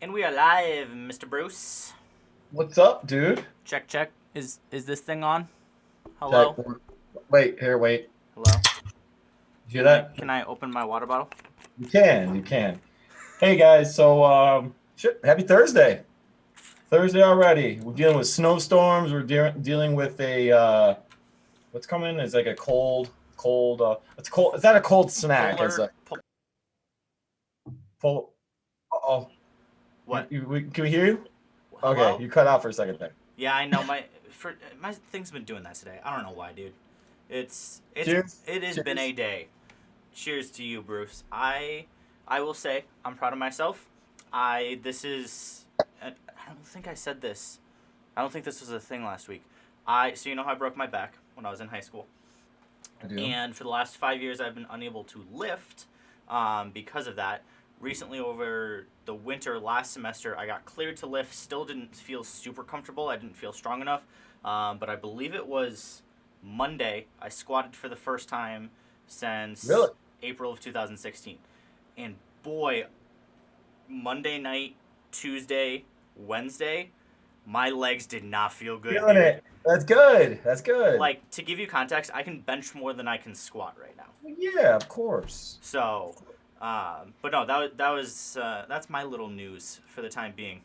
And we are live, Mr. Bruce. What's up, dude? Check, check. Is this thing on? Check. Hello? Wait, here, wait. Hello? You hear Can I that? can I open my water bottle? You can. Hey guys, so shit, happy Thursday. Thursday already. We're dealing with snowstorms. We're dealing with a what's coming? It's like a cold. It's cold. It's not a cold snack. It's Polar a full. Oh, what? can we hear you? Okay, Hello? you cut out for a second there. Yeah, I know my thing's been doing that today. I don't know why, dude. Cheers. It has been Cheers. a day. Cheers to you, Bruce. I will say I'm proud of myself. I this is I don't think I said this. I don't think this was a thing last week. So you know how I broke my back when I was in high school. I do. And for the last 5 years I've been unable to lift because of that. Recently, over the winter last semester, I got cleared to lift. Still didn't feel super comfortable. I didn't feel strong enough, but I believe it was Monday I squatted for the first time Really? since April of 2016. And boy, Monday night, Tuesday, Wednesday, my legs did not feel good, Feeling dude. it. That's good. That's good. Like, to give you context, I can bench more than I can squat right now. Yeah, of course. So, but no, that's my little news for the time being.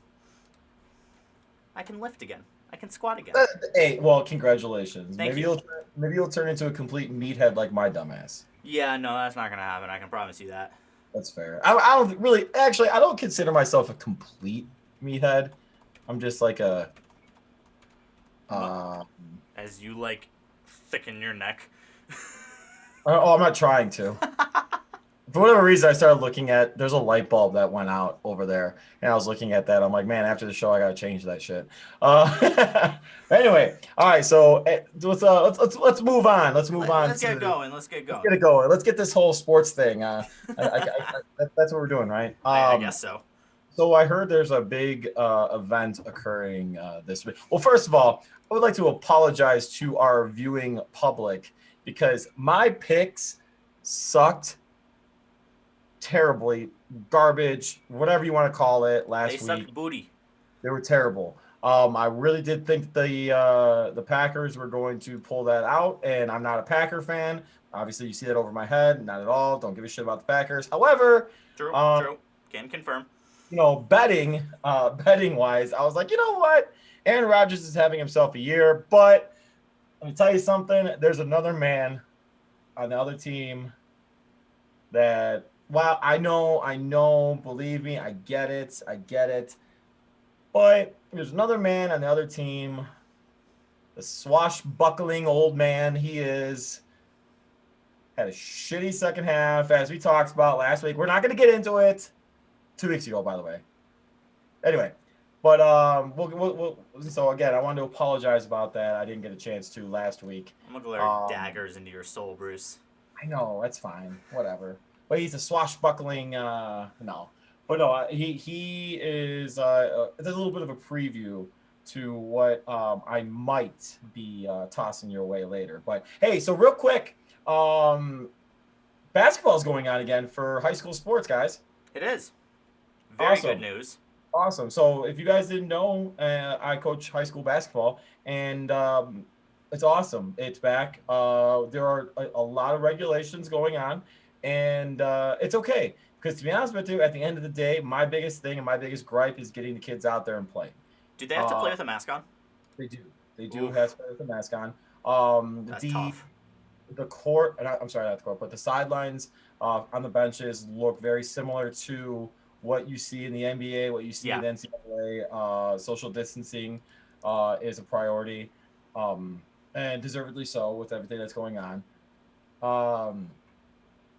I can lift again. I can squat again. Hey, well, congratulations. Thank you. Maybe you'll turn into a complete meathead like my dumbass. Yeah, no, that's not gonna happen. I can promise you that. That's fair. I don't really actually. I don't consider myself a complete meathead. I'm just like a. Well, Uh, as you like thicken your neck. oh, I'm not trying to. For whatever reason, I started looking at. There's a light bulb that went out over there, and I was looking at that. I'm like, man, after the show, I gotta change that shit. Anyway, all right. So let's move on. Let's move on Let's get to going. Let's get let's going. get it going. Let's get this whole sports thing. That's what we're doing, right? I guess so. So I heard there's a big event occurring this week. Well, first of all, I would like to apologize to our viewing public because my picks sucked terribly, garbage, whatever you want to call it, They last week. sucked booty. They were terrible. I really did think the Packers were going to pull that out, and I'm not a Packer fan. Obviously, you see that over my head. Not at all. Don't give a shit about the Packers. However, True, um, true. Can confirm. betting wise, I was like, you know what? Aaron Rodgers is having himself a year, but let me tell you something. There's another man on the other team that, well, I know, believe me, I get it. But there's another man on the other team, the swashbuckling old man he is, had a shitty second half, as we talked about last week. We're not going to get into it. 2 weeks ago, by the way. Anyway, but so again, I wanted to apologize about that. I didn't get a chance to last week. I'm gonna glare Um, daggers into your soul, Bruce. I know that's fine, whatever. But he's a swashbuckling. No, but no, he is. It's a little bit of a preview to what I might be tossing your way later. But hey, so real quick, basketball is going on again for high school sports, guys. It is very good Awesome. news. Awesome. So if you guys didn't know, I coach high school basketball, and it's awesome. It's back. There are a lot of regulations going on, and it's okay. Because to be honest with you, at the end of the day, my biggest thing and my biggest gripe is getting the kids out there and playing. Do they have to Uh, play with a mask on? they do. They do Oof, have to put the mask on. that's The tough. court, and I'm sorry, not the court, but the sidelines on the benches look very similar to what you see in the NBA, what you see in Yeah, the NCAA. Social distancing is a priority, and deservedly so with everything that's going on. Um,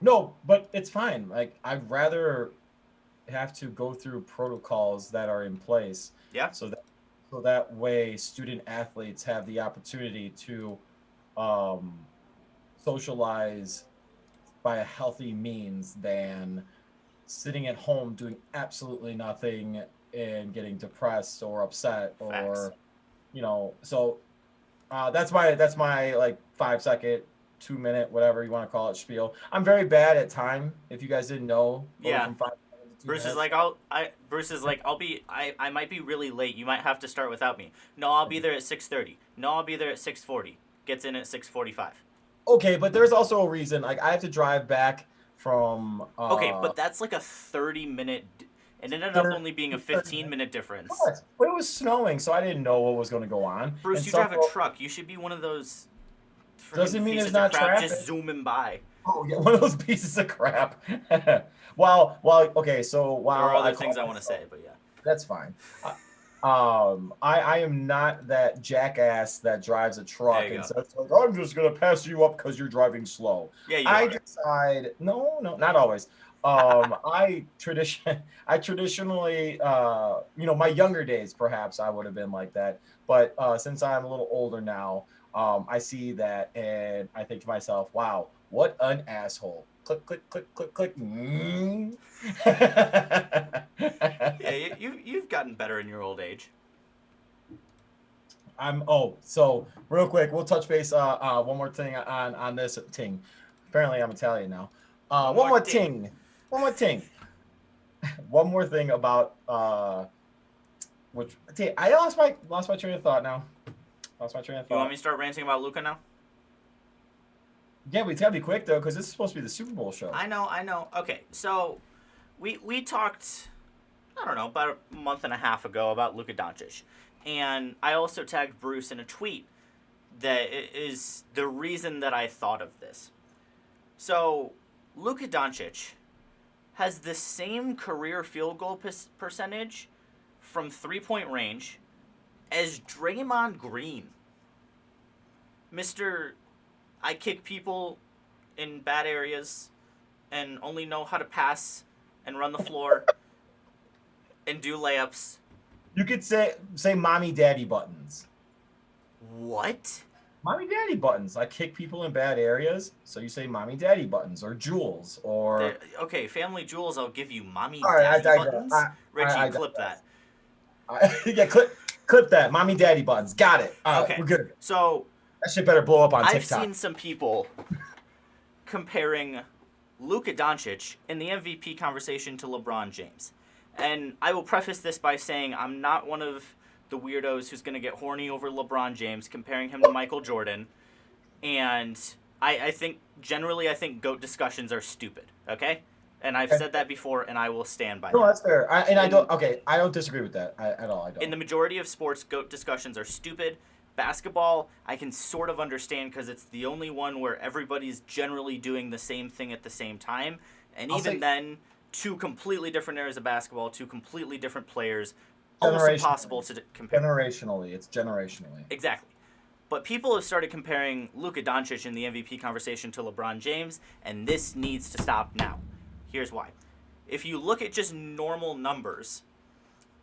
no, but it's fine. Like I'd rather have to go through protocols that are in place, yeah, so that that way student athletes have the opportunity to um, socialize by a healthy means than sitting at home doing absolutely nothing and getting depressed or upset facts. or so that's my like 5 second 2 minute whatever you want to call it spiel. I'm very bad at time, if you guys didn't know, going Yeah, from 5 seconds to Bruce is Yes. like, I might be really late. You might have to start without me. No, I'll be there at 6:30. No, I'll be there at 6:40. Gets in at 6:45. Okay, but there's also a reason. Like I have to drive back from Okay, but that's like a 30-minute. It ended up 30, only being a 30 15-minute minutes. difference. What? But it was snowing, so I didn't know what was going to go on. Bruce, And you some drive a truck. You should be one of those freaking doesn't mean there's pieces of not crap traffic. just zooming by. Oh, yeah, one of those pieces of crap. Okay, so There are while other I things call I want to myself, say, but yeah. that's fine. I am not that jackass that drives a truck There you and go. says, like, I'm just gonna pass you up because you're driving slow. Yeah, you I are. decide, no, not always. I traditionally, my younger days, perhaps I would have been like that. But since I'm a little older now, I see that and I think to myself, wow, what an asshole. Click, click, click, click, click. Mm. Yeah, you've gotten better in your old age. So real quick, we'll touch base one more thing on this thing. Apparently I'm Italian now. One more thing. One more thing. One more thing about I lost my train of thought now. Lost my train of You want thought. me to start ranting about Luca now? Yeah, but it's gotta be quick though, because this is supposed to be the Super Bowl show. I know. Okay, so we talked, I don't know, about a month and a half ago about Luka Doncic, and I also tagged Bruce in a tweet that is the reason that I thought of this. So Luka Doncic has the same career field goal percentage from 3-point range as Draymond Green. Mr. I kick people in bad areas and only know how to pass and run the floor and do layups. You could say mommy daddy buttons. What? Mommy daddy buttons. I kick people in bad areas, so you say mommy daddy buttons or jewels or Okay, Family Jewels, I'll give you mommy all right, daddy I digress. buttons. I Richie, clip digress. that. Yeah, clip that. Mommy daddy buttons. Got it. Okay. We're good. So That shit better blow up on I've TikTok. seen some people comparing Luka Doncic in the MVP conversation to LeBron James. And I will preface this by saying I'm not one of the weirdos who's going to get horny over LeBron James, comparing him to Michael Jordan. And I think, generally, I think GOAT discussions are stupid, okay? And I've said that before, and I will stand by No, that. that's fair. I don't disagree with that at all. I don't. In the majority of sports, GOAT discussions are stupid. Basketball, I can sort of understand because it's the only one where everybody's generally doing the same thing at the same time. And even then, two completely different areas of basketball, two completely different players, almost impossible to compare. It's generationally. Exactly. But people have started comparing Luka Doncic in the MVP conversation to LeBron James, and this needs to stop now. Here's why. If you look at just normal numbers,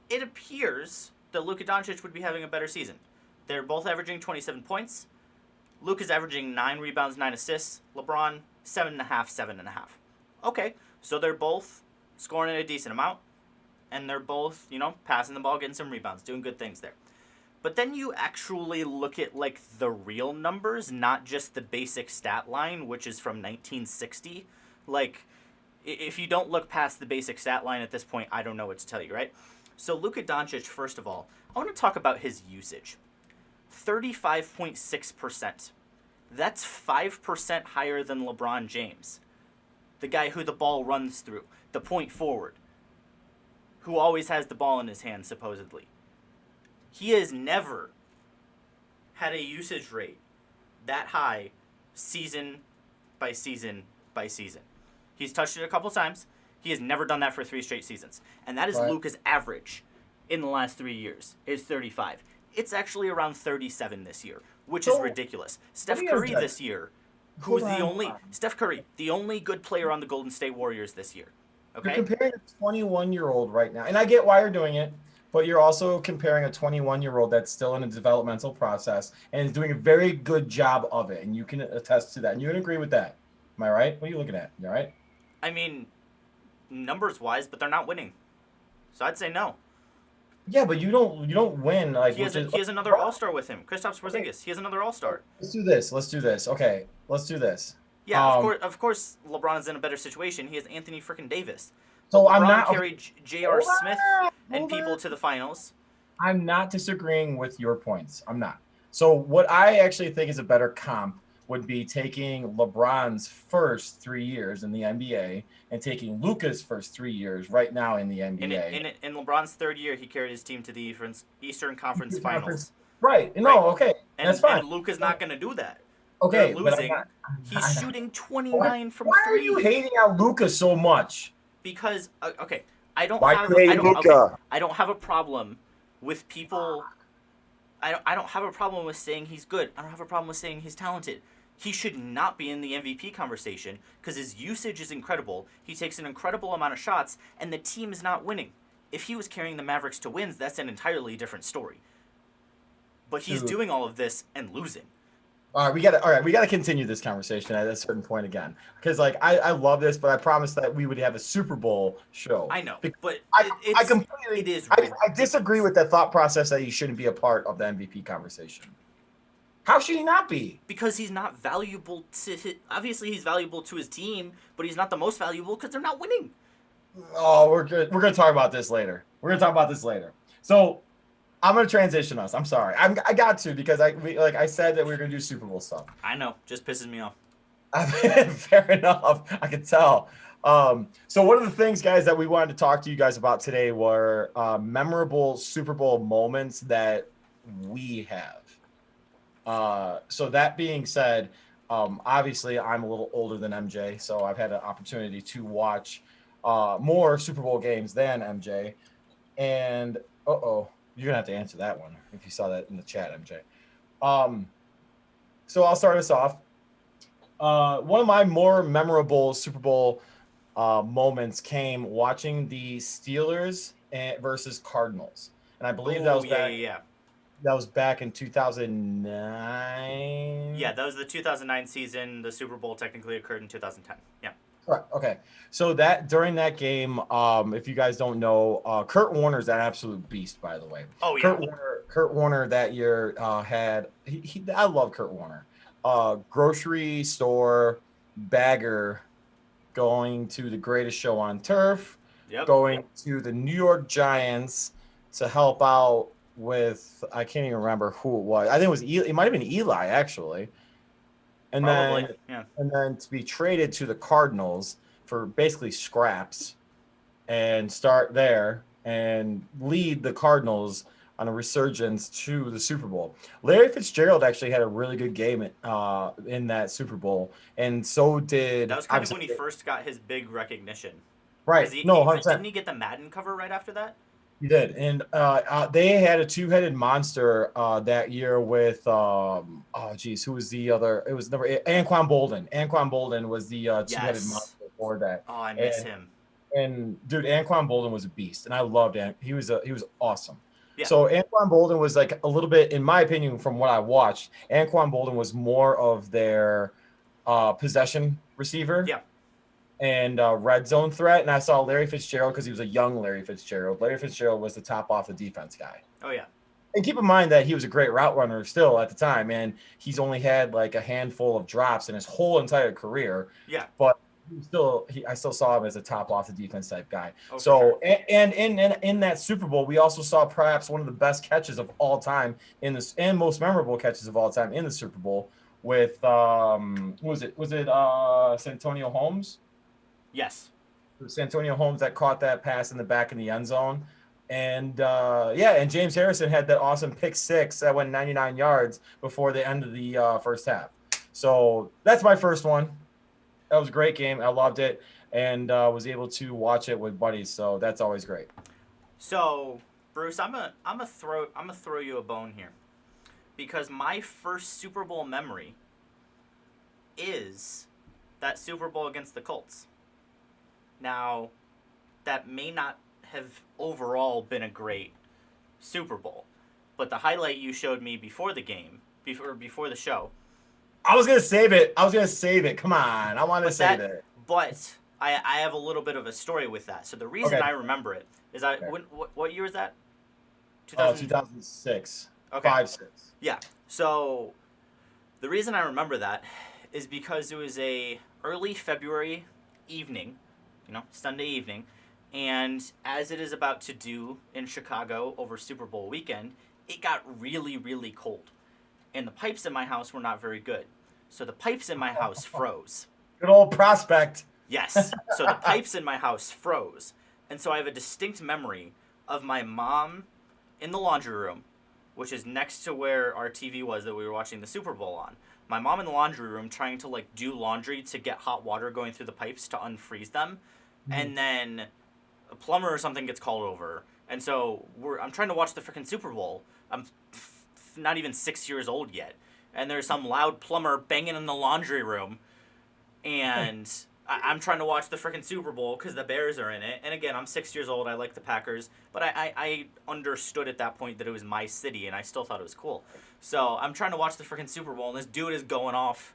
it appears that Luka Doncic would be having a better season. They're both averaging 27 points. Luka's averaging 9 rebounds, 9 assists. LeBron, 7.5, 7.5. Okay, so they're both scoring a decent amount, and they're both, passing the ball, getting some rebounds, doing good things there. But then you actually look at, the real numbers, not just the basic stat line, which is from 1960. If you don't look past the basic stat line at this point, I don't know what to tell you, right? So Luka Doncic, first of all, I want to talk about his usage. 35.6%. That's 5% higher than LeBron James, the guy who the ball runs through, the point forward, who always has the ball in his hand, supposedly. He has never had a usage rate that high season by season by season. He's touched it a couple times. He has never done that for 3 straight seasons. And that is Right. Luka's average in the last 3 years, is 35. It's actually around 37 this year, which is ridiculous. Steph Curry this year, Steph Curry, the only good player on the Golden State Warriors this year. Okay? You're comparing a 21-year-old right now, and I get why you're doing it, but you're also comparing a 21-year-old that's still in a developmental process and is doing a very good job of it, and you can attest to that, and you can agree with that. Am I right? What are you looking at? You all right? I mean, numbers-wise, but they're not winning. So I'd say no. Yeah, but you don't win like He has another All-Star with him, Kristaps Porzingis. He has another All-Star. Let's do this. Okay, let's do this. Yeah, of course LeBron is in a better situation. He has Anthony frickin' Davis. But So I'm LeBron not okay, carried J.R. Smith and hold people on. to the finals. I'm not disagreeing with your points. I'm not. So what I actually think is a better comp would be taking LeBron's first 3 years in the NBA and taking Luka's first 3 years right now in the In NBA. in LeBron's third year, he carried his team to the Eastern Conference Conference. Finals. Right. Right. No, okay. That's fine. And Luka's not going to do that. They're Okay, but I'm not. losing. He's I'm not shooting why, 29 from why are you 3 hating on Luka so much? because okay, I don't Why have you hate okay, Luca? I don't have a problem with people. I don't have a problem with saying he's good. I don't have a problem with saying he's talented. He should not be in the MVP conversation because his usage is incredible. He takes an incredible amount of shots, and the team is not winning. If he was carrying the Mavericks to wins, that's an entirely different story. But he's Dude. doing all of this and losing. All right, we gotta continue this conversation at a certain point again. Because like I love this, but I promised that we would have a Super Bowl show. I know, Because but I it's completely it is I disagree with that thought process that he shouldn't be a part of the MVP conversation. How should he not be? because he's not valuable to obviously he's valuable to his team, but he's not the most valuable because they're not winning. Oh, we're good. We're gonna talk about this later. So I'm gonna transition us. I'm sorry. I got to because like I said that we were gonna do Super Bowl stuff. I know, just pisses me off. Fair enough. I can tell. So one of the things, guys, that we wanted to talk to you guys about today were memorable Super Bowl moments that we have. So that being said, obviously I'm a little older than MJ, so I've had an opportunity to watch more Super Bowl games than MJ. And you're gonna have to answer that one if you saw that in the chat, MJ. So I'll start us off. One of my more memorable Super Bowl moments came watching the Steelers versus Cardinals, and I believe that was that was back in 2009. Yeah, that was the 2009 season. The Super Bowl technically occurred in 2010. Yeah. Correct. Okay. So that during that game, if you guys don't know, Kurt Warner's an absolute beast, by the way. Oh yeah. Kurt Warner that year had I love Kurt Warner. Grocery store bagger, going to the greatest show on turf, going to the New York Giants to help out with, I can't even remember who it was. I think it was Eli. It might have been Eli actually. And Probably, then to be traded to the Cardinals for basically scraps and start there and lead the Cardinals on a resurgence to the Super Bowl. Larry Fitzgerald actually had a really good game in that Super Bowl, and so did. That was kind of when he first got his big recognition. Right. No, 100%. Didn't he get the Madden cover right after that? He did, and they had a two-headed monster that year with who was the other? It was Anquan Bolden. Anquan Bolden was the two-headed monster for that. Oh, I miss him. And dude, Anquan Bolden was a beast, and I loved him. He was awesome. Yeah. So Anquan Bolden was like a little bit, in my opinion, from what I watched, Anquan Bolden was more of their possession receiver. Yeah. And red zone threat. And I saw Larry Fitzgerald because he was a young Larry Fitzgerald. Larry Fitzgerald was the top off the defense guy. Oh, yeah. And keep in mind that he was a great route runner still at the time. And he's only had like a handful of drops in his whole entire career. Yeah. But I still saw him as a top off the defense type guy. Oh, so, sure. and in that Super Bowl, we also saw perhaps one of the best catches of all time in this, and most memorable catches of all time in the Super Bowl with, was it Santonio Holmes? Yes. It was Santonio Holmes that caught that pass in the back in the end zone. And and James Harrison had that awesome pick six that went 99 yards before the end of the first half. So that's my first one. That was a great game. I loved it, and was able to watch it with buddies. So that's always great. So Bruce, I'm gonna throw you a bone here, because my first Super Bowl memory is that Super Bowl against the Colts. Now, that may not have overall been a great Super Bowl, but the highlight you showed me before the game, before the show. I was gonna save it. Come on, I want to save it. But I have a little bit of a story with that. So the reason I remember it is what year was that? 2006. Okay. 5-6. Yeah. So the reason I remember that is because it was a early February evening. Sunday evening, And as it is about to do in Chicago over Super Bowl weekend, it got really, really cold. And the pipes in my house were not very good. So the pipes in my house froze. Good old prospect. Yes. So the pipes in my house froze. And so I have a distinct memory of my mom in the laundry room, which is next to where our TV was that we were watching the Super Bowl on. My mom in the laundry room trying to like do laundry to get hot water going through the pipes to unfreeze them. And then a plumber or something gets called over. And so I'm trying to watch the freaking Super Bowl. I'm not even 6 years old yet. And there's some loud plumber banging in the laundry room. And I'm trying to watch the freaking Super Bowl because the Bears are in it. And again, I'm 6 years old. I like the Packers. But I understood at that point that it was my city, and I still thought it was cool. So I'm trying to watch the freaking Super Bowl, and this dude is going off,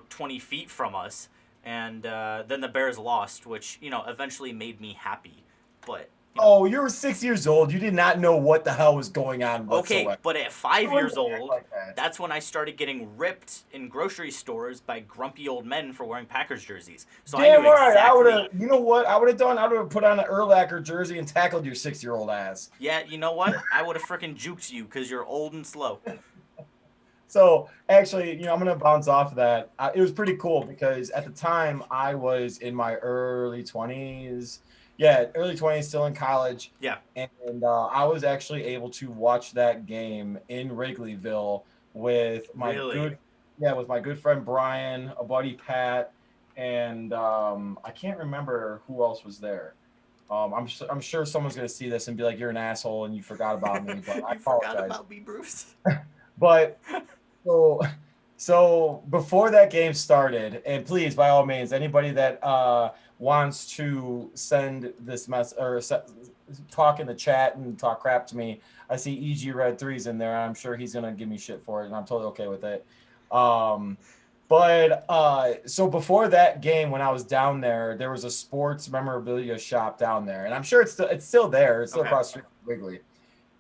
20 feet from us. And then the Bears lost, which, eventually made me happy. But Oh, you were 6 years old. You did not know what the hell was going on whatsoever. okay, but at 5 years old, like that. that's when I started getting ripped in grocery stores by grumpy old men for wearing Packers jerseys. So I Damn knew right. I would exactly. have. You know what? I would have done. I would have put on an Urlacher jersey and tackled your 6-year-old ass. Yeah, you know what? I would have freaking juked you because you're old and slow. So actually, I'm gonna bounce off of that. It was pretty cool because at the time I was in my early 20s. Yeah, early 20s, still in college. Yeah. And I was actually able to watch that game in Wrigleyville with my Really? with my good friend Brian, a buddy Pat, and I can't remember who else was there. I'm sure someone's gonna see this and be like, "You're an asshole and you forgot about me," but I You forgot apologize. about me, Bruce. But so, so before that game started, and please, by all means, anybody that wants to send this mess or talk in the chat and talk crap to me, I see EG Red Threes in there. I'm sure he's gonna give me shit for it, and I'm totally okay with it. But so before that game, when I was down there was a sports memorabilia shop down there, and I'm sure it's still there. It's still Okay. across the street from Wiggly,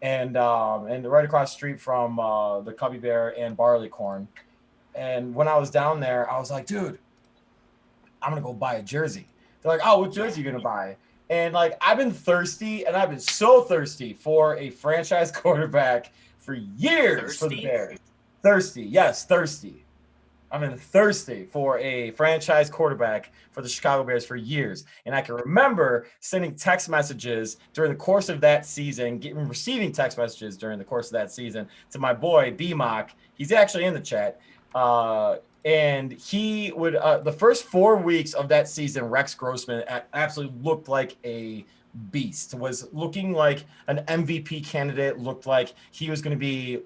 and right across the street from the Cubby Bear and Barleycorn. And when I was down there, I was like, dude, I'm gonna go buy a jersey. They're like, oh, what jersey you gonna buy? And like, I've been thirsty, and I've been so thirsty for a franchise quarterback for years for the Thirsty? Bears. Thirsty, yes, thirsty. I've been thirsty for a franchise quarterback for the Chicago Bears for years. And I can remember sending text messages during the course of that season, receiving text messages during the course of that season to my boy, BMOC. He's actually in the chat. And he would, the first 4 weeks of that season, Rex Grossman absolutely looked like a beast, was looking like an MVP candidate, looked like he was going to be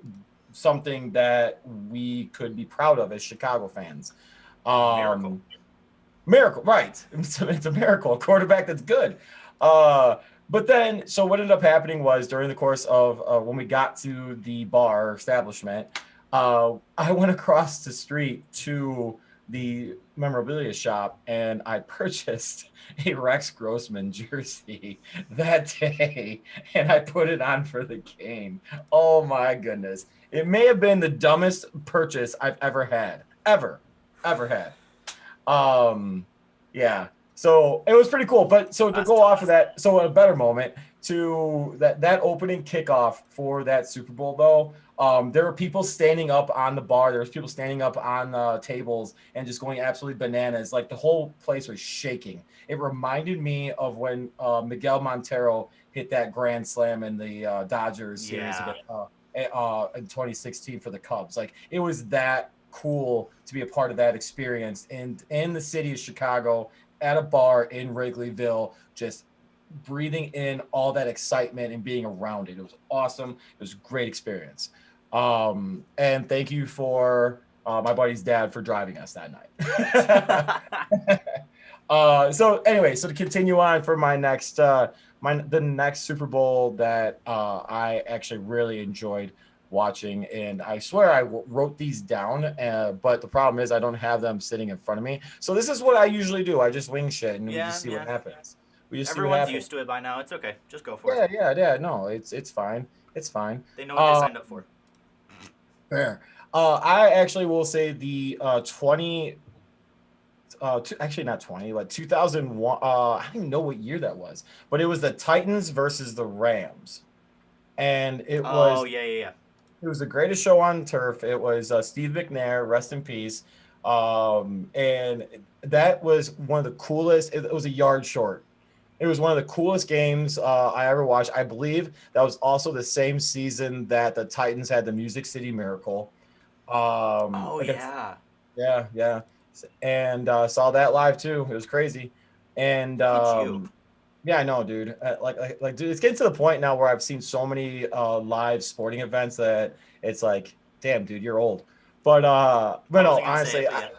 something that we could be proud of as Chicago fans. Miracle. Miracle, right. It's a miracle, a quarterback that's good. But then, so what ended up happening was during the course of when we got to the bar establishment, I went across the street to the memorabilia shop and I purchased a Rex Grossman jersey that day and I put it on for the game. Oh my goodness. It may have been the dumbest purchase I've ever had. Ever had. Yeah. So it was pretty cool. But so to That's go off of tough. that, so a better moment to that opening kickoff for that Super Bowl though. There were people standing up on the bar. There was people standing up on the tables and just going absolutely bananas. Like the whole place was shaking. It reminded me of when Miguel Montero hit that grand slam in the Dodgers series Yeah. in 2016 for the Cubs. Like it was that cool to be a part of that experience in the city of Chicago at a bar in Wrigleyville, just breathing in all that excitement and being around it. It was awesome. It was a great experience. And thank you for my buddy's dad for driving us that night. So anyway, so to continue on for my next the next Super Bowl that I actually really enjoyed watching, and I swear I wrote these down, but the problem is I don't have them sitting in front of me. So this is what I usually do. I just wing shit and we Yeah, just see what yeah. happens. We just see what Everyone's happens. used to it by now. It's okay. Just go for it. Yeah. No, it's fine. It's fine. They know what they signed up for. Fair. I actually will say the actually not 20, but 2001. I don't even know what year that was, but it was the Titans versus the Rams, and Oh yeah, yeah, yeah. it was the greatest show on turf. It was Steve McNair, rest in peace. And that was one of the coolest. It was a yard short. It was one of the coolest games I ever watched. I believe that was also the same season that the Titans had the Music City Miracle. Oh Against yeah. yeah, yeah, and saw that live too. It was crazy, and Look at you. yeah, I know, dude. Dude, it's getting to the point now where I've seen so many live sporting events that it's like, damn, dude, you're old. But I no, wasn't gonna say it, honestly, but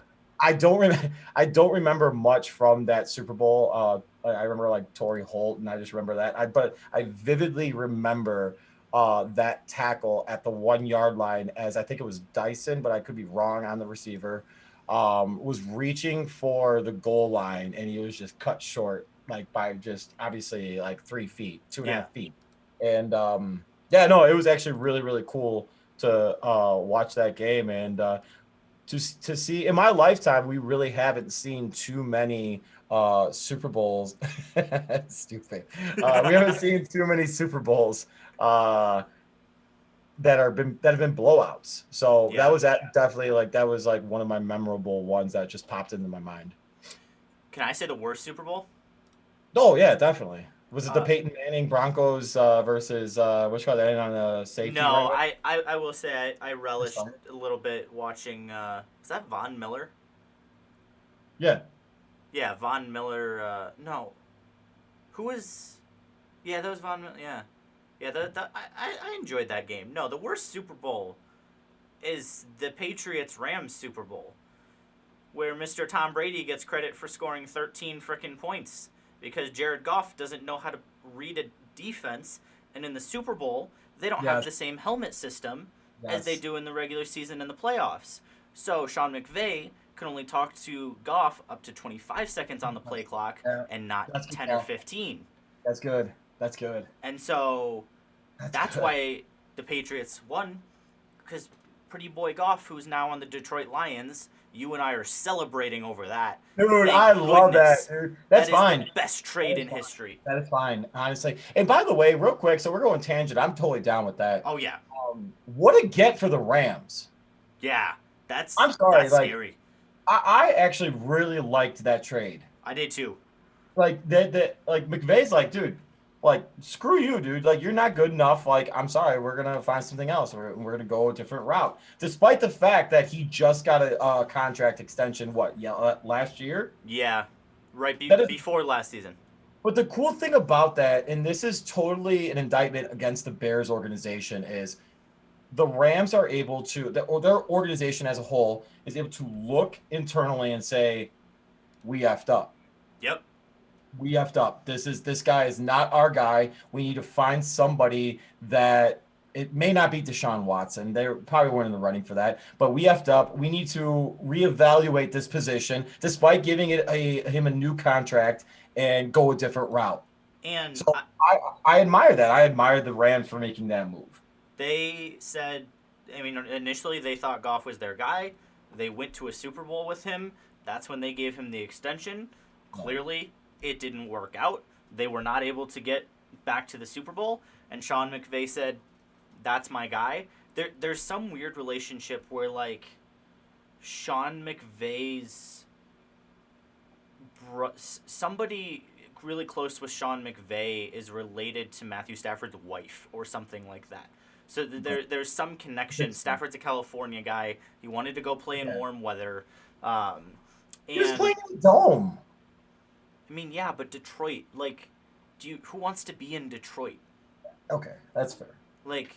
yeah. I don't remember much from that Super Bowl. I remember like Torrey Holt, and I just remember that. But I vividly remember that tackle at the 1 yard line, as I think it was Dyson, but I could be wrong on the receiver. Was reaching for the goal line, and he was just cut short, like by just obviously like 3 feet, two and a Yeah. half feet. And yeah, no, it was actually really, really cool to watch that game. And to see in my lifetime, we really haven't seen too many Super Bowls. Stupid. We haven't seen too many Super Bowls uh, that have been blowouts. So that Yeah. was definitely like that was like one of my memorable ones that just popped into my mind. Can I say the worst Super Bowl? Oh yeah, definitely. Was it the Uh, Peyton Manning Broncos versus which one that ended on a safety right no, away? I will say I That's relished fine. a little bit watching. Is that Von Miller? Yeah. Yeah, Von Miller. No, who was? Yeah, that was Von Miller. Yeah, yeah. I enjoyed that game. No, the worst Super Bowl is the Patriots Rams Super Bowl, where Mr. Tom Brady gets credit for scoring 13 freaking points because Jared Goff doesn't know how to read a defense, and in the Super Bowl, they don't have Yes. the same helmet system as they Yes. do in the regular season and the playoffs. So Sean McVay can only talk to Goff up to 25 seconds on the play clock Yeah. and not That's good 10 or call. 15. That's good. That's good. And so That's that's good. why the Patriots won, because pretty boy Goff, who's now on the Detroit Lions, you and I are celebrating over that. Dude, Thank I love that, goodness. dude. That's That is the fine. best That trade is in fine. history. That is fine, honestly. And by the way, real quick, so we're going tangent. I'm totally down with that. Oh yeah, What a get for the Rams. yeah. That's I'm sorry, that's like scary. I actually really liked that trade. I did too. Like that like McVay's like, dude, like screw you, dude. Like you're not good enough. Like I'm sorry, we're gonna find something else. We're gonna go a different route. Despite the fact that he just got a contract extension, what, yeah, last year. Yeah, right That is before last season. But the cool thing about that, and this is totally an indictment against the Bears organization, is the Rams are able to, or their organization as a whole is able to look internally and say, we effed up. Yep. We effed up. This guy is not our guy. We need to find somebody that it may not be Deshaun Watson. They probably weren't in the running for that, but we effed up. We need to reevaluate this position, despite giving him a new contract, and go a different route. And So I admire that. I admire the Rams for making that move. they said, I mean, initially they thought Goff was their guy. They went to a Super Bowl with him. That's when they gave him the extension. Clearly, it didn't work out. They were not able to get back to the Super Bowl. And Sean McVay said, "That's my guy." There's some weird relationship where like Sean McVay's somebody really close with Sean McVay is related to Matthew Stafford's wife or something like that. So there's some connection. Stafford's a California guy. He wanted to go play in warm weather. He was And playing in the dome. I mean, yeah, but Detroit, like, who wants to be in Detroit? Okay, that's fair. Like,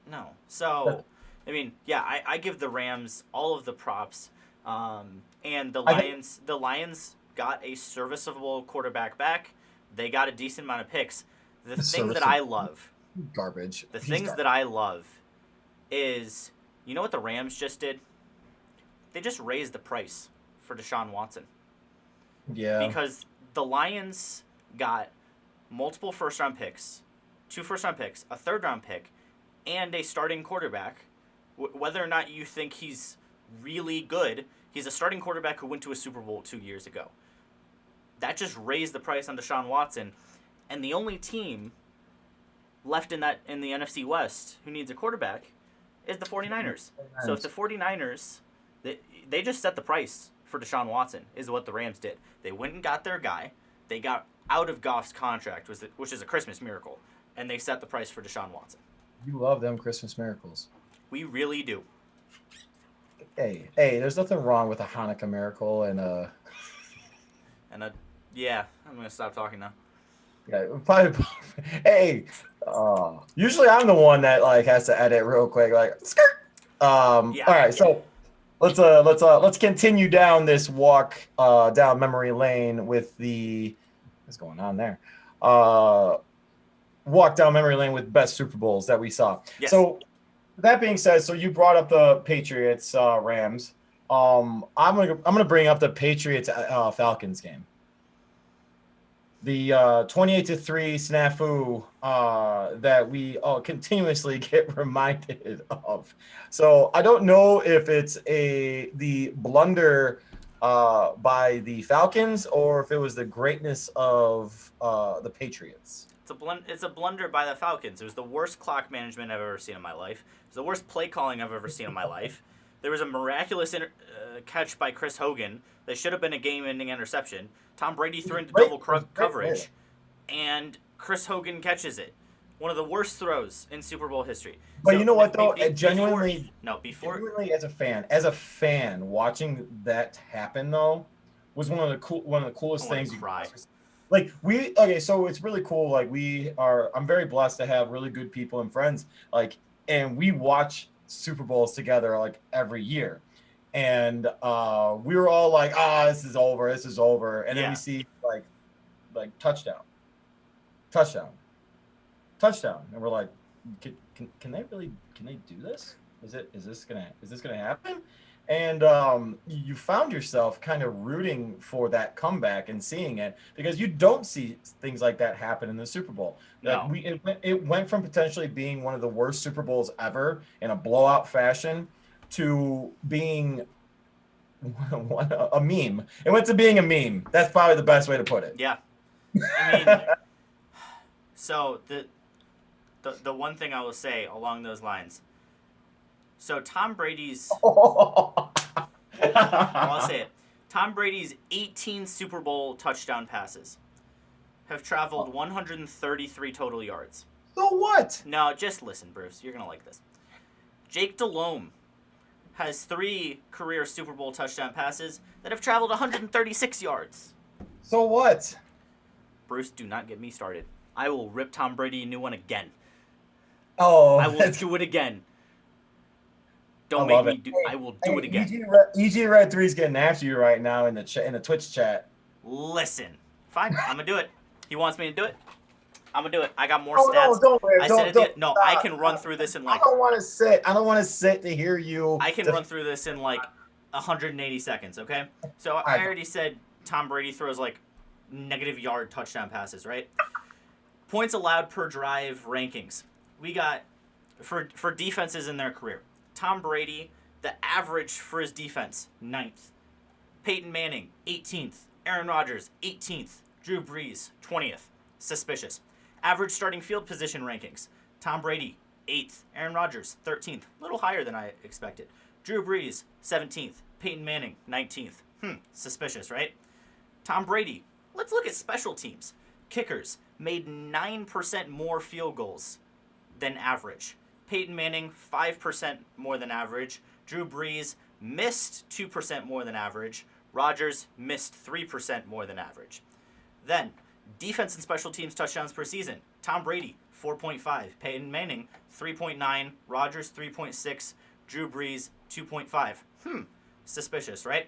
no. So, I mean, yeah, I give the Rams all of the props. And the Lions got a serviceable quarterback back. They got a decent amount of picks. The thing that I love, Garbage. the things that I love is, you know what the Rams just did? They just raised the price for Deshaun Watson. Yeah. Because the Lions got multiple first-round picks, 2 first-round picks, a third-round pick, and a starting quarterback. Whether or not you think he's really good, He's a starting quarterback who went to a Super Bowl 2 years ago. That just raised the price on Deshaun Watson, and the only team left in the NFC West who needs a quarterback is the 49ers. So if the 49ers, they just set the price for Deshaun Watson, is what the Rams did. They went and got their guy. They got out of Goff's contract, which is a Christmas miracle, and they set the price for Deshaun Watson. You love them Christmas miracles. We really do. Hey, there's nothing wrong with a Hanukkah miracle and yeah, I'm gonna stop talking now. yeah, probably, hey, usually I'm the one that like has to edit real quick, like skirt. Yeah, all right, so let's continue down this walk down memory lane with what's going on there. Walk down memory lane with best Super Bowls that we saw. Yes. So that being said, so you brought up the Patriots Rams. I'm gonna bring up the Patriots Falcons game. The 28-3 snafu that we continuously get reminded of. So I don't know if it's the blunder by the Falcons or if it was the greatness of the Patriots. It's a blunder by the Falcons. It was the worst clock management I've ever seen in my life. It was the worst play calling I've ever seen in my life. There was a miraculous catch by Chris Hogan that should have been a game-ending interception. Tom Brady threw into double coverage, and Chris Hogan catches it. One of the worst throws in Super Bowl history. But so, you know what, though? Genuinely, as a fan, watching that happen, though, was one of the coolest things. Like so it's really cool. Like I'm very blessed to have really good people and friends. Like, and we watch Super Bowls together like every year. And we were all like, this is over. And then we see like touchdown. And we're like, can they do this? Is this gonna happen? And you found yourself kind of rooting for that comeback and seeing it because you don't see things like that happen in the Super Bowl. No. It went from potentially being one of the worst Super Bowls ever in a blowout fashion to being a meme. It went to being a meme. That's probably the best way to put it. Yeah. I mean, so the one thing I will say along those lines. So Tom Brady's I'll say it. Tom Brady's 18 Super Bowl touchdown passes have traveled 133 total yards. So what? No, just listen, Bruce. You're going to like this. Jake Delhomme has 3 career Super Bowl touchdown passes that have traveled 136 yards. So what? Bruce, do not get me started. I will rip Tom Brady a new one again. Oh. I will do it again. Don't make me do. I will do it again. EG Red 3's getting after you right now in the Twitch chat. Listen, fine. I'm gonna do it. He wants me to do it. I'm gonna do it. I got more stats. No, I can run through this in like. I don't want to sit to hear you. I can run through this in like 180 seconds. Okay. So I already said Tom Brady throws like negative yard touchdown passes, right? Points allowed per drive rankings. We got for defenses in their career. Tom Brady, the average for his defense, 9th. Peyton Manning, 18th. Aaron Rodgers, 18th. Drew Brees, 20th. Suspicious. Average starting field position rankings. Tom Brady, 8th. Aaron Rodgers, 13th. A little higher than I expected. Drew Brees, 17th. Peyton Manning, 19th. Suspicious, right? Tom Brady. Let's look at special teams. Kickers made 9% more field goals than average. Peyton Manning, 5% more than average. Drew Brees missed 2% more than average. Rodgers missed 3% more than average. Then, defense and special teams touchdowns per season. Tom Brady, 4.5. Peyton Manning, 3.9. Rodgers, 3.6. Drew Brees, 2.5. Suspicious, right?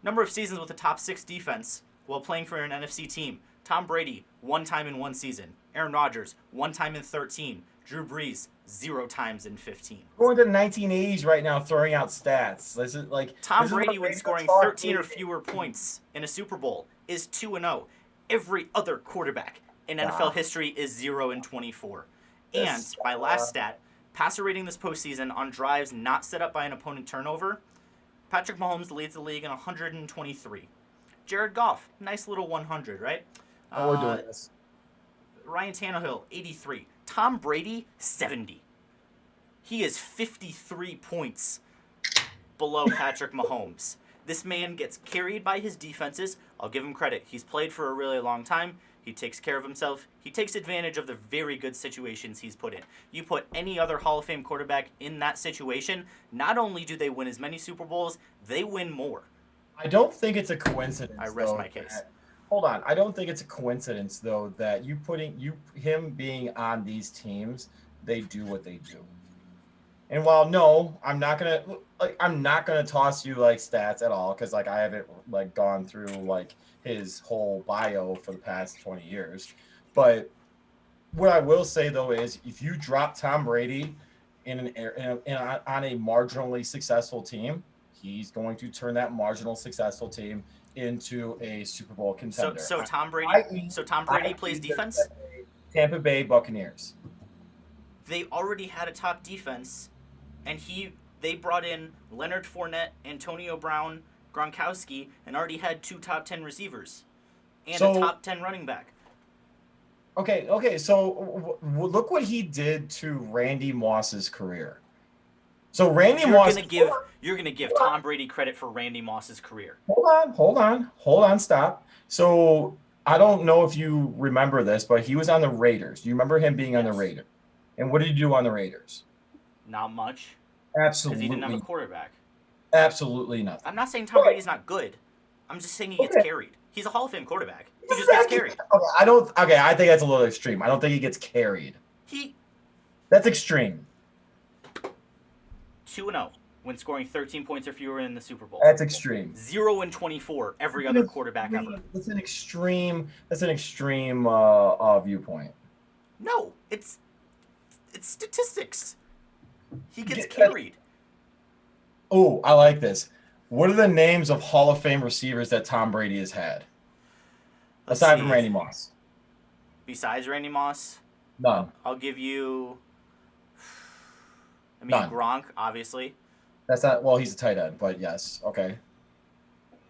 Number of seasons with a top 6 defense while playing for an NFC team. Tom Brady, 1 time in 1 season. Aaron Rodgers, 1 time in 13. Drew Brees, 0 times in 15. Going to the 1980s right now, throwing out stats. This is like Tom Brady, when scoring 13 or fewer points in a Super Bowl, is 2-0. Every other quarterback in NFL history is 0-24. And my last stat, passer rating this postseason on drives not set up by an opponent turnover, Patrick Mahomes leads the league in 123. Jared Goff, nice little 100, right? Oh, we're doing this. Ryan Tannehill, 83. Tom Brady, 70. He is 53 points below Patrick Mahomes. This man gets carried by his defenses. I'll give him credit. He's played for a really long time. He takes care of himself. He takes advantage of the very good situations he's put in. You put any other Hall of Fame quarterback in that situation, not only do they win as many Super Bowls, they win more. I don't think it's a coincidence. I rest my case. Hold on. I don't think it's a coincidence though that him being on these teams, they do what they do. And while no, I'm not gonna toss you like stats at all because like I haven't like gone through like his whole bio for the past 20 years. But what I will say though is if you drop Tom Brady on a marginally successful team, he's going to turn that marginal successful team into a Super Bowl contender. So Tom Brady plays defense? Tampa Bay Buccaneers. They already had a top defense, and they brought in Leonard Fournette, Antonio Brown, Gronkowski, and already had 2 top 10 receivers and a top 10 running back. Okay. So look what he did to Randy Moss's career. So you're gonna give Tom Brady credit for Randy Moss's career. Hold on, stop. So I don't know if you remember this, but he was on the Raiders. Do you remember him being on the Raiders? And what did he do on the Raiders? Not much. Absolutely. Because he didn't have a quarterback. Absolutely nothing. I'm not saying Tom Brady's not good. I'm just saying he gets carried. He's a Hall of Fame quarterback. He just gets carried. I think that's a little extreme. I don't think he gets carried. That's extreme. 2-0 when scoring 13 points or fewer in the Super Bowl. That's extreme. 0-24 every other quarterback ever. That's an extreme viewpoint. No, it's statistics. He gets carried. Oh, I like this. What are the names of Hall of Fame receivers that Tom Brady has had? Aside from Randy Moss. Besides Randy Moss? None. I'll give you... None. Gronk, obviously. That's not... Well, he's a tight end, but yes. Okay,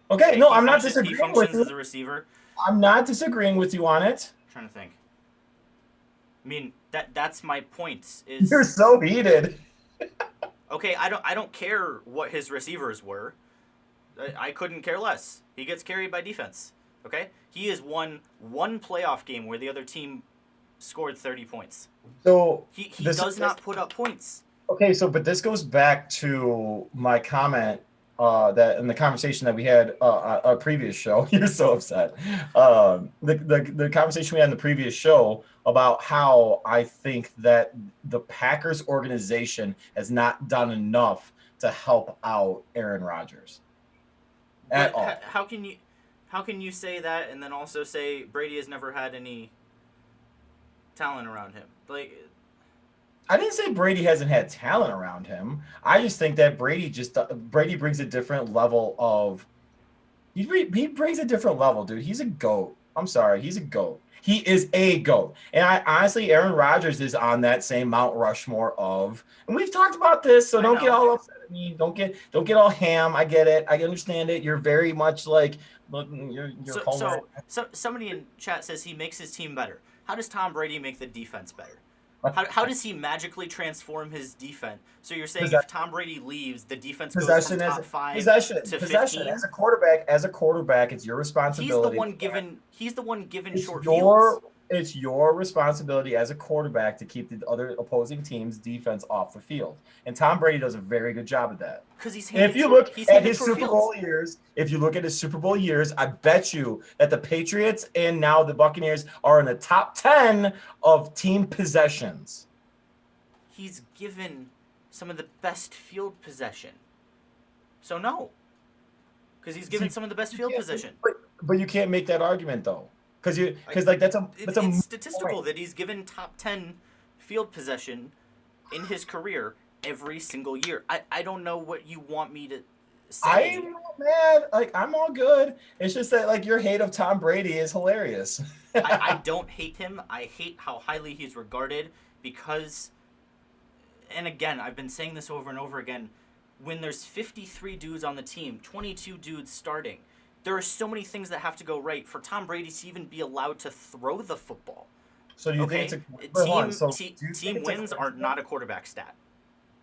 no, I'm not disagreeing with you. As a receiver. I'm not disagreeing with you on it. I'm trying to think. That's my point. Is You're so heated. Okay, I don't care what his receivers were. I couldn't care less. He gets carried by defense. Okay? He has won one playoff game where the other team scored 30 points. So he does not put up points. Okay, but this goes back to my comment that in the conversation that we had a previous show. You're so upset. The conversation we had in the previous show about how I think that the Packers organization has not done enough to help out Aaron Rodgers at all. How can you say that and then also say Brady has never had any talent around him? I didn't say Brady hasn't had talent around him. I just think that Brady brings a different level of. He brings a different level, dude. He's a GOAT. I'm sorry, he's a GOAT. He is a GOAT. And I honestly, Aaron Rodgers is on that same Mount Rushmore of. And we've talked about this, so don't get all upset at me. Don't get all ham. I get it. I understand it. You're very much like you're so somebody in chat says he makes his team better. How does Tom Brady make the defense better? How does he magically transform his defense? So you're saying if Tom Brady leaves, the defense goes from top 5 to 15? As a quarterback, it's your responsibility. He's the one given short fields. It's your responsibility as a quarterback to keep the other opposing team's defense off the field. And Tom Brady does a very good job of that. Because if you look at his Super Bowl years, I bet you that the Patriots and now the Buccaneers are in the top 10 of team possessions. He's given some of the best field possession. So no. Because he's given some of the best field possession. But you can't make that argument though. Because it's statistical that he's given top 10 field possession in his career every single year. I don't know what you want me to say. I'm not mad. I'm all good. It's just that your hate of Tom Brady is hilarious. I don't hate him. I hate how highly he's regarded because, and again, I've been saying this over and over again, when there's 53 dudes on the team, 22 dudes starting. There are so many things that have to go right for Tom Brady to even be allowed to throw the football. So do you think Okay, it's a hold on, so do you think team it's a wins are coincidence? not a quarterback stat.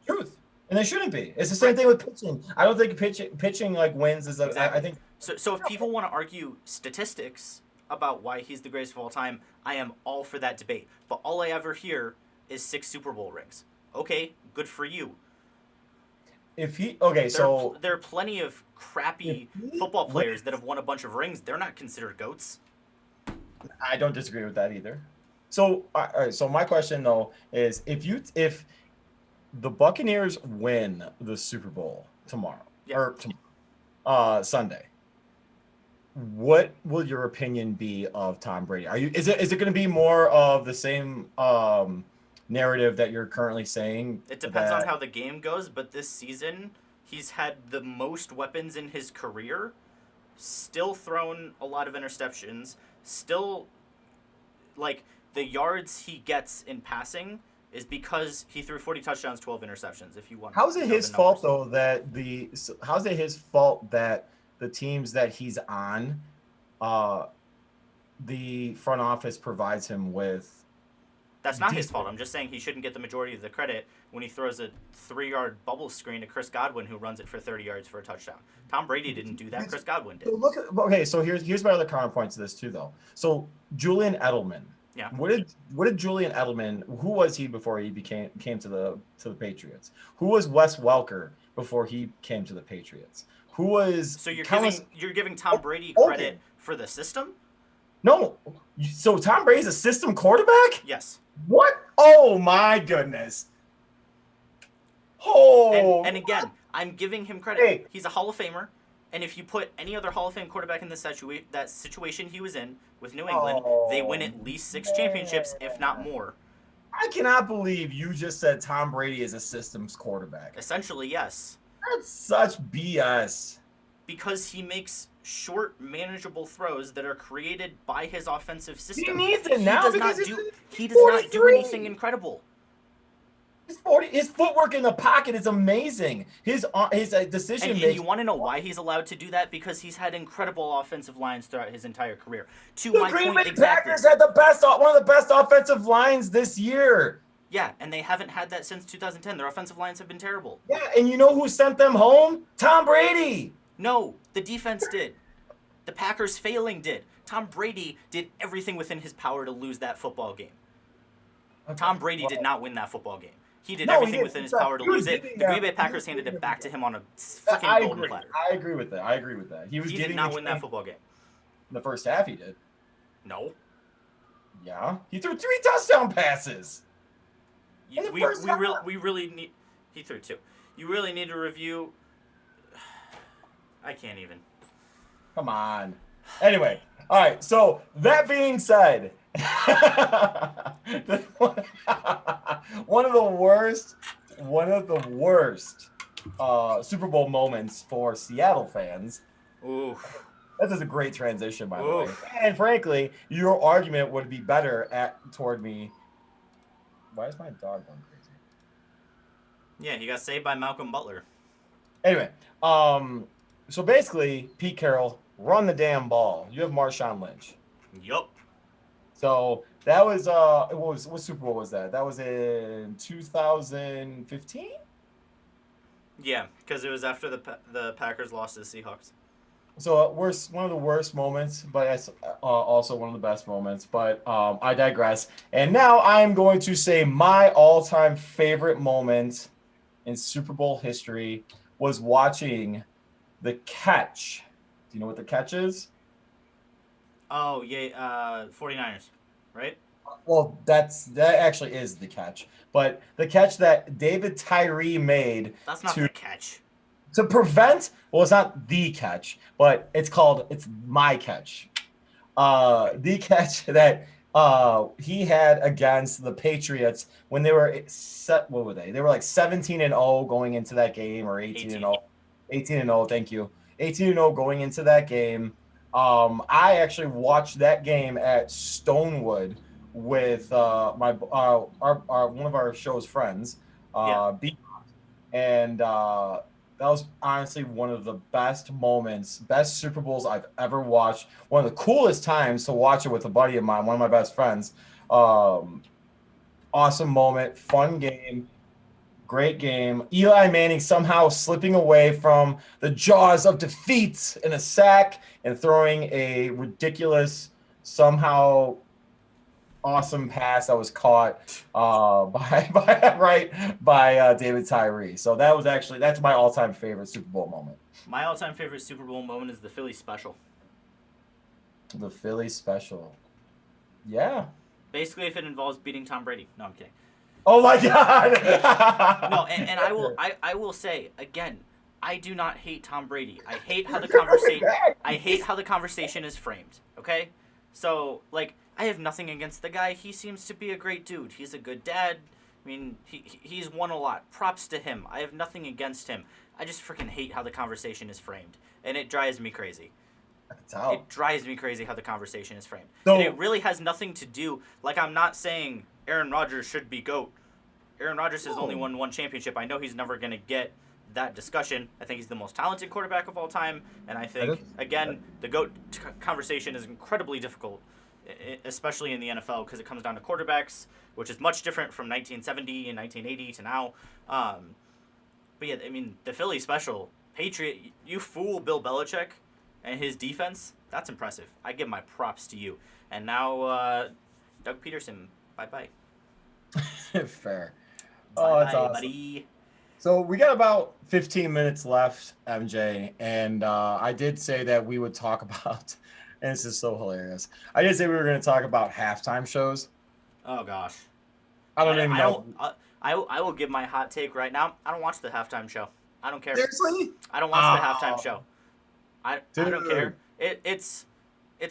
Truth, and they shouldn't be. It's the same Right. thing with pitching. I don't think pitching like wins is a. I Exactly. think So if people want to argue statistics about why he's the greatest of all time, I am all for that debate. But all I ever hear is 6 Super Bowl rings. Okay, good for you. if he okay, so There are plenty of if crappy he football players that wins, have won a bunch of rings. They're not considered goats. I don't disagree with that either. So all right, so my question though is if the Buccaneers win the Super Bowl tomorrow Yeah. or tomorrow, Sunday, what will your opinion be of Tom Brady? Is it going to be more of the same narrative that you're currently saying It depends on that how the game goes, but this season he's had the most weapons in his career, still thrown a lot of interceptions, still like the yards he gets in passing is because he threw 40 touchdowns, 12 interceptions if you want how's to it know his the fault numbers. though how's it his fault that the teams that he's on uh the front office provides him with That's not his fault. decent I'm just saying he shouldn't get the majority of the credit when he throws a 3-yard bubble screen to Chris Godwin, who runs it for 30 yards for a touchdown. Tom Brady didn't do that. Chris Godwin So did. look at okay. So here's my other counterpoint to this too, though. So Julian Edelman. Yeah. What did Julian Edelman? Who was he before he came to the Patriots? Who was Wes Welker before he came to the Patriots? Who was So countless? you're giving Tom Brady Okay, credit for the system? no. So Tom Brady's a system quarterback? Yes. What? Oh my goodness! Oh, And again, I'm giving him credit. hey, He's a Hall of Famer, and if you put any other Hall of Fame quarterback in that situation he was in with New England, they win oh at least 6 championships, if not man. more. I cannot believe you just said Tom Brady is a systems quarterback. Essentially, yes, That's such BS. because he makes short, manageable throws that are created by his offensive He system. needs it He now does because not he's, do he's he does not do anything 43. incredible. He's 40. His footwork in the pocket is amazing. His decision And you making. want to know why he's allowed to do that? Because he's had incredible offensive lines throughout his entire career. To The my Green Bay point exactly. Packers had one of the best offensive lines this year. Yeah, and they haven't had that since 2010. Their offensive lines have been terrible. Yeah, and you know who sent them home? Tom Brady. No, the defense did. The Packers failing did. Tom Brady did everything within his power to lose that football game. Okay, Tom Brady well, did not win that football game. He did no, he everything didn't. within his power to He was lose it. giving The Green Bay them. He was Packers handed giving it back them. to him on a I freaking golden agree. platter. I agree with that. I agree with that. He was He giving did not the win game that football game. in the first half. He did. No. Yeah, he threw 3 touchdown passes in the We first half. really need. He threw 2. You really need to review. I can't even. Come on. Anyway, all right. So that being said, one of the worst Super Bowl moments for Seattle fans. Ooh. This is a great transition, by the way. Oof. And frankly, your argument would be better toward me. Why is my dog going crazy? Yeah, he got saved by Malcolm Butler. Anyway, so basically, Pete Carroll, run the damn ball. You have Marshawn Lynch. Yup. So that was what Super Bowl was that? That was in 2015. Yeah, because it was after the Packers lost to the Seahawks. So one of the worst moments, but also one of the best moments. But I digress. And now I'm going to say my all-time favorite moment in Super Bowl history was watching the catch. Do you know what the catch is? Oh, yeah, 49ers, right? Well, that actually is the catch. But the catch that David Tyree made That's not to the catch. to prevent, well, it's not the catch, but it's my catch. The catch that he had against the Patriots when they were what were they? They were like 17-0 going into that game, or 18-0. 18-0, thank you. 18-0 going into that game. I actually watched that game at Stonewood with my one of our show's friends, Yeah. B, and That was honestly one of the best moments, best Super Bowls I've ever watched. One of the coolest times to watch it with a buddy of mine, one of my best friends. Um, awesome moment, fun game, great game. Eli Manning somehow slipping away from the jaws of defeat in a sack and throwing a ridiculous, somehow awesome pass that was caught by David Tyree. So that's my all-time favorite Super Bowl moment. My all-time favorite Super Bowl moment is the Philly special. The Philly special. Yeah. Basically, if it involves beating Tom Brady. No, I'm kidding. Oh my God. No, and I will say again, I do not hate Tom Brady. I hate how the conversation is framed. Okay, so like I have nothing against the guy. He seems to be a great dude. He's a good dad. I mean, he's won a lot. Props to him. I have nothing against him. I just freaking hate how the conversation is framed, and it drives me crazy. It drives me crazy how the conversation is framed. So, and it really has nothing to do, like, I'm not saying Aaron Rodgers should be GOAT. Aaron Rodgers has only won one championship. I know he's never going to get that discussion. I think he's the most talented quarterback of all time. And I think, again, the GOAT conversation is incredibly difficult, especially in the NFL, because it comes down to quarterbacks, which is much different from 1970 and 1980 to now. But yeah, I mean, the Philly special, Patriot, you fool Bill Belichick and his defense, that's impressive. I give my props to you. And now, Doug Peterson, bye-bye. Fair. Oh, that's awesome. Buddy. So we got about 15 minutes left, MJ, and I did say that we would talk about, and this is so hilarious. I did say we were going to talk about halftime shows. Oh gosh. I don't even know. I will give my hot take right now. I don't watch the halftime show. I don't care. Seriously? I don't watch the halftime show. I don't care. It's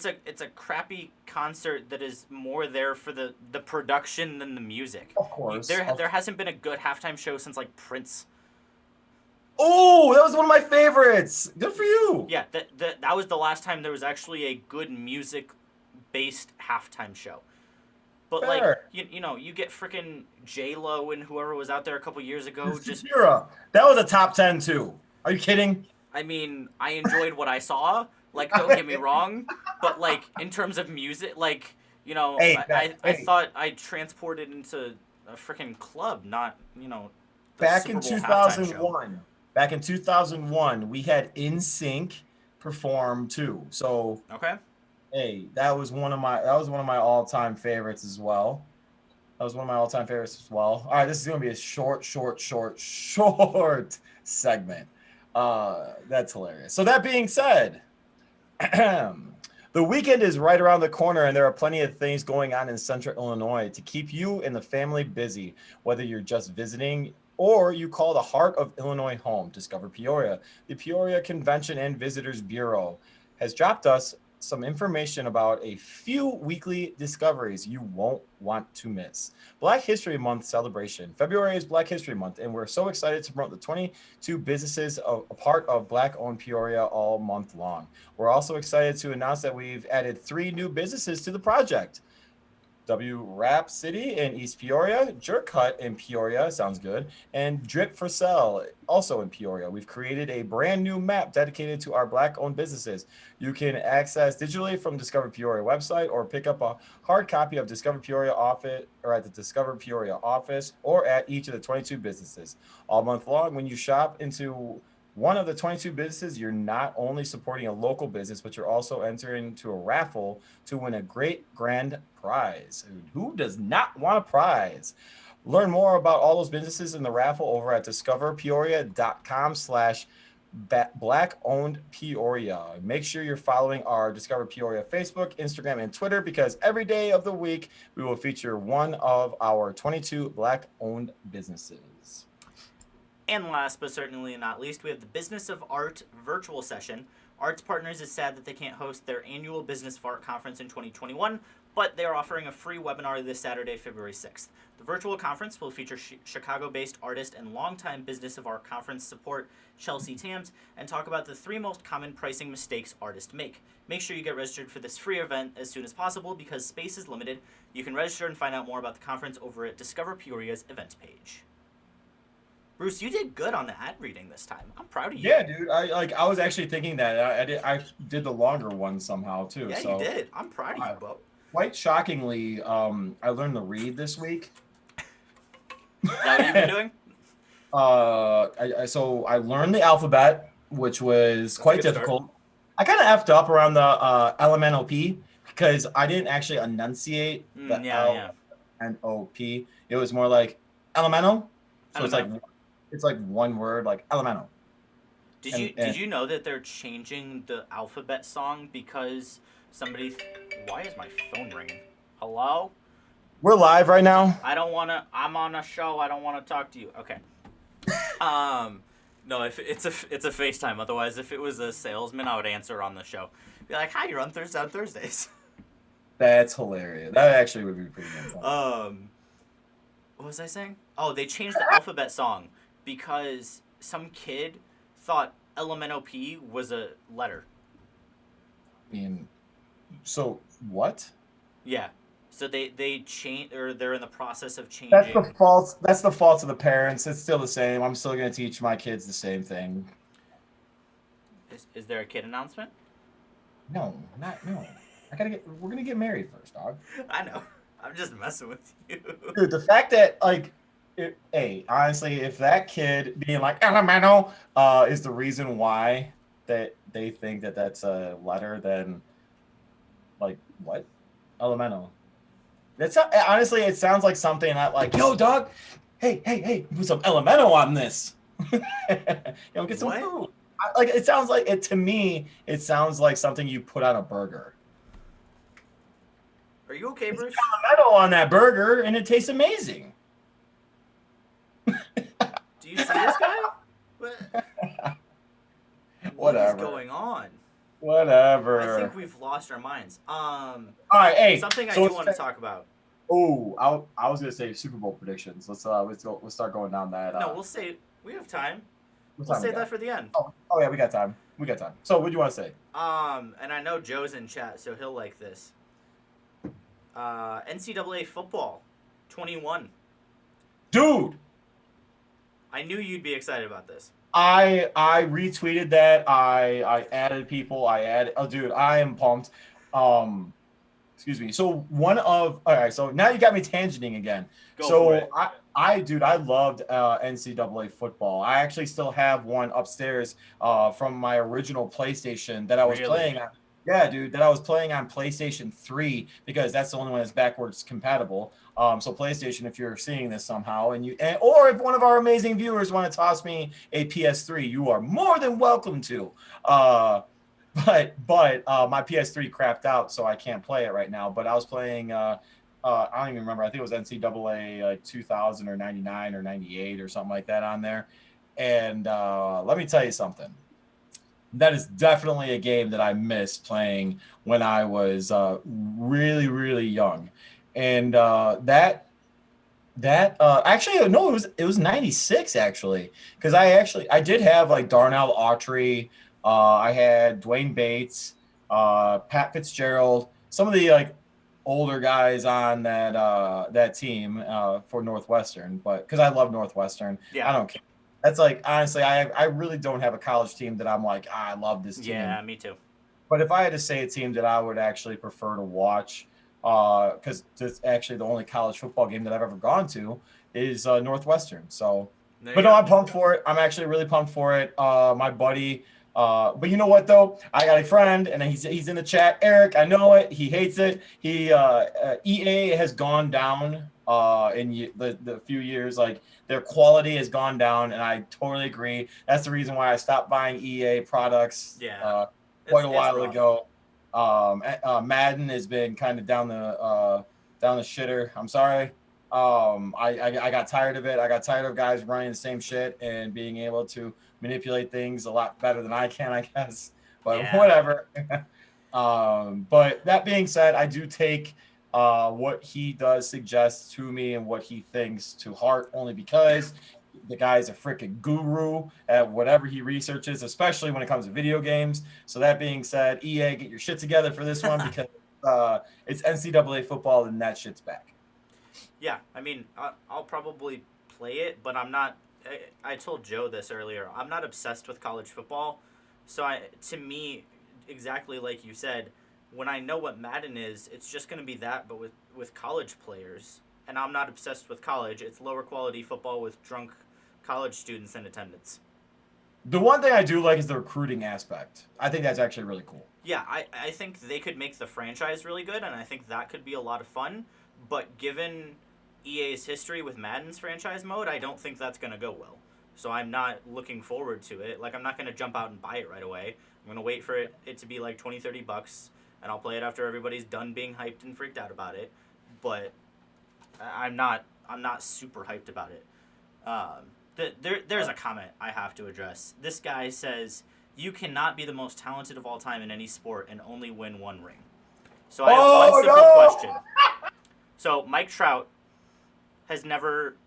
a crappy concert that is more there for the production than the music. Of course. There hasn't been a good halftime show since like Prince. Oh, that was one of my favorites. Good for you. Yeah, that was the last time there was actually a good music based halftime show. But Fair. like you get freaking J-Lo and whoever was out there a couple years ago. Shakira. That was a top 10 too. Are you kidding? I mean, I enjoyed what I saw. Like, don't get me wrong, but like in terms of music, like I thought I transported into a freaking club, not Back in 2001. Back in 2001, we had NSYNC perform too. So okay. Hey, that was one of my all-time favorites as well. All right, this is gonna be a short segment. That's hilarious. So that being said, the weekend is right around the corner, and there are plenty of things going on in Central Illinois to keep you and the family busy, whether you're just visiting or you call the heart of Illinois home. Discover Peoria. The Peoria Convention and Visitors Bureau has dropped us some information about a few weekly discoveries you won't want to miss. Black History Month celebration. February is Black History Month, and we're so excited to promote the 22 businesses a part of Black-owned Peoria all month long. We're also excited to announce that we've added 3 new businesses to the project. Wrap City in East Peoria, Jerk Hut in Peoria, sounds good, and Drip for Sale, also in Peoria. We've created a brand new map dedicated to our Black-owned businesses. You can access digitally from Discover Peoria website or pick up a hard copy of Discover Peoria office or at the Discover Peoria office or at each of the 22 businesses. All month long, when you shop into one of the 22 businesses, you're not only supporting a local business, but you're also entering into a raffle to win a great grand prize. Who does not want a prize? Learn more about all those businesses in the raffle over at discoverpeoria.com/Black-owned Peoria. Make sure you're following our Discover Peoria Facebook, Instagram, and Twitter, because every day of the week we will feature one of our 22 Black-owned businesses. And last but certainly not least, we have the Business of Art virtual session. Arts Partners is sad that they can't host their annual Business of Art conference in 2021, but they are offering a free webinar this Saturday, February 6th. The virtual conference will feature Chicago-based artist and longtime Business of Art conference support Chelsea Tams and talk about the 3 most common pricing mistakes artists make. Make sure you get registered for this free event as soon as possible because space is limited. You can register and find out more about the conference over at Discover Peoria's events page. Bruce, you did good on the ad reading this time. I'm proud of you. Yeah, dude. I was actually thinking that I did the longer one somehow too. Yeah, you So did. I'm proud of you, Bo. quite shockingly, I learned to read this week. Is that what you've been doing? So I learned the alphabet, which was That's a quite good start. difficult. I kind of effed up around the LMNOP because I didn't actually enunciate the Yeah, yeah. LNOP. It was more like elemental. So Elemental. it's like one word, like elemental. Did you know that they're changing the alphabet song because somebody? Why is my phone ringing? Hello? We're live right now. I don't want to. I'm on a show. I don't want to talk to you. Okay. Um, no, if it's a FaceTime. Otherwise, if it was a salesman, I would answer on the show. Be like, "Hi, you're on Thursdays." That's hilarious. That actually would be pretty good. What was I saying? Oh, they changed the alphabet song because some kid thought LMNOP was a letter. I mean, so what? Yeah. So they change, or they're in the process of changing. That's the fault. That's the fault of the parents. It's still the same. I'm still gonna teach my kids the same thing. Is there a kid announcement? No, not no. We're gonna get married first, dog. I know. I'm just messing with you. Dude, the fact that hey, honestly, if that kid being like elemental is the reason why that they think that that's a letter, then like what? Elemental. That's not, honestly, it sounds like something that like, yo, dog, hey, put some elemental on this. Get some What? food. Like it sounds like it to me. It sounds like something you put on a burger. Are you okay, It's Bruce? elemental on that burger, and it tastes amazing. Do you see this guy? What Whatever. is going on? Whatever. I think we've lost our minds. All right, hey. Something I so do want to talk about. Oh, I was gonna say Super Bowl predictions. Let's start going down that. No, we'll say we have time. What We'll time we save got? that for the end. Oh yeah, we got time. We got time. So what do you want to say? And I know Joe's in chat, so he'll like this. NCAA football, 21. Dude, I knew you'd be excited about this. I retweeted that. I added people. Oh, dude, I am pumped. Excuse me. So all right. So now you got me tangenting again. Go for it. Dude, I loved NCAA football. I actually still have one upstairs from my original PlayStation that I was playing on. Yeah, dude, that I was playing on PlayStation 3 because that's the only one that's backwards compatible. So PlayStation, if you're seeing this somehow, or if one of our amazing viewers want to toss me a PS3, you are more than welcome to. But my PS3 crapped out, so I can't play it right now. But I was playing. I don't even remember. I think it was NCAA like 2000 or 99 or 98 or something like that on there. And let me tell you something. That is definitely a game that I missed playing when I was really, really young. And actually no, it was 96 actually, because I did have like Darnell Autry. I had Dwayne Bates, Pat Fitzgerald, some of the like older guys on that team for Northwestern, but because I love Northwestern, Yeah. I don't care. That's like honestly, I really don't have a college team that I'm like, I love this team. Yeah, me too. But if I had to say a team that I would actually prefer to watch, because it's actually the only college football game that I've ever gone to is Northwestern. So, but no, I'm pumped for it. I'm actually really pumped for it. My buddy. But you know what though? I got a friend, and he's in the chat. Eric, I know it. He hates it. EA has gone down in the few years. Like their quality has gone down, and I totally agree. That's the reason why I stopped buying EA products. Yeah. Quite a while ago. Madden has been kind of down the shitter. I'm sorry. I got tired of it. I got tired of guys running the same shit and being able to manipulate things a lot better than I can, I guess. But whatever. But that being said, I do take what he does suggest to me and what he thinks to heart, only because the guy's a freaking guru at whatever he researches, especially when it comes to video games. So that being said, EA, get your shit together for this one because it's NCAA football and that shit's back. Yeah, I mean, I'll probably play it, but I'm not I told Joe this earlier. I'm not obsessed with college football, so to me, exactly like you said, when I know what Madden is, it's just going to be that, but with college players. And I'm not obsessed with college. It's lower quality football with drunk college students in attendance. The one thing I do like is the recruiting aspect. I think that's actually really cool. Yeah, I think they could make the franchise really good, and I think that could be a lot of fun. But given EA's history with Madden's franchise mode, I don't think that's going to go well. So I'm not looking forward to it. Like, I'm not going to jump out and buy it right away. I'm going to wait for it to be like 20, $30, and I'll play it after everybody's done being hyped and freaked out about it. But I'm not super hyped about it. There's a comment I have to address. This guy says, you cannot be the most talented of all time in any sport and only win one ring. So I have one simple question. So Mike Trout has never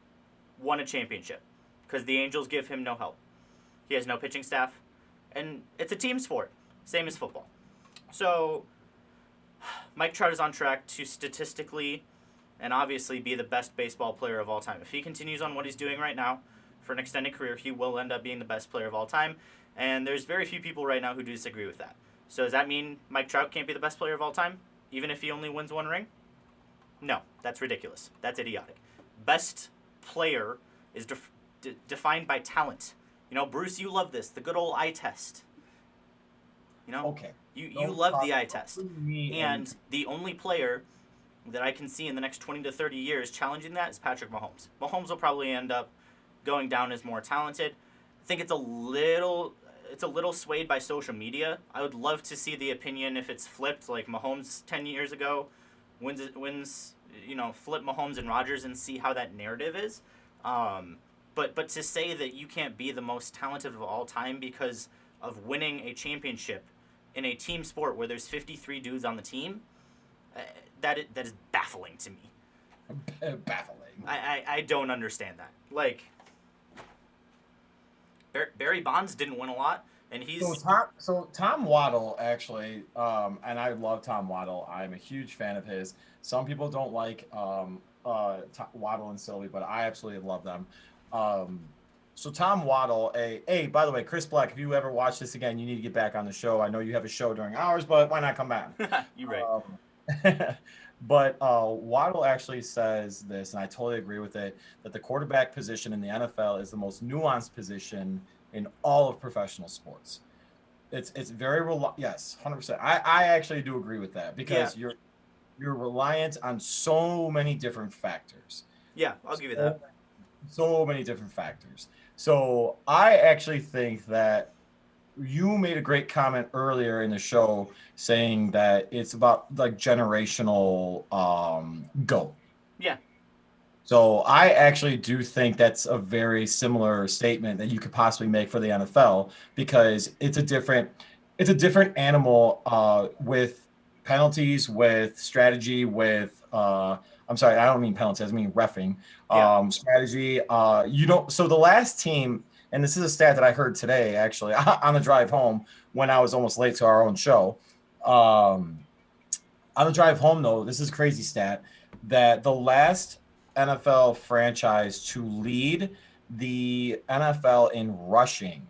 won a championship because the Angels give him no help. He has no pitching staff, and it's a team sport, same as football. So Mike Trout is on track to statistically and obviously be the best baseball player of all time. If he continues on what he's doing right now for an extended career, he will end up being the best player of all time. And there's very few people right now who disagree with that. So does that mean Mike Trout can't be the best player of all time, even if he only wins one ring? No, that's ridiculous. That's idiotic. Best player is defined by talent. You know, Bruce, you love this, the good old eye test. You know, Okay. You love the eye test. And the only player that I can see in the next 20 to 30 years challenging that is Patrick Mahomes. Mahomes will probably end up going down as more talented. I think it's a little swayed by social media. I would love to see the opinion if it's flipped, like Mahomes 10 years ago wins flip Mahomes and Rodgers and see how that narrative is. But to say that you can't be the most talented of all time because of winning a championship in a team sport where there's 53 dudes on the team, that is baffling to me. Baffling. I don't understand that. Like, Barry Bonds didn't win a lot, and he's... So Tom Waddle, actually, and I love Tom Waddle. I'm a huge fan of his. Some people don't like Waddle and Sylvie, but I absolutely love them. So Tom Waddle, by the way, Chris Black, if you ever watch this again, you need to get back on the show. I know you have a show during ours, but why not come back? You're right. But Waddle actually says this, and I totally agree with it, that the quarterback position in the NFL is the most nuanced position in all of professional sports. It's very yes, 100%. I actually do agree with that because you're reliant on so many different factors. Yeah, I'll give you that. So many different factors. So I actually think that you made a great comment earlier in the show saying that it's about like generational GOAT. Yeah. So I actually do think that's a very similar statement that you could possibly make for the NFL because it's a different animal with penalties, with strategy, with I'm sorry, I don't mean penalties, I mean reffing, strategy. So the last team, and this is a stat that I heard today, actually, on the drive home when I was almost late to our own show. On the drive home, though, this is a crazy stat, that the last NFL franchise to lead the NFL in rushing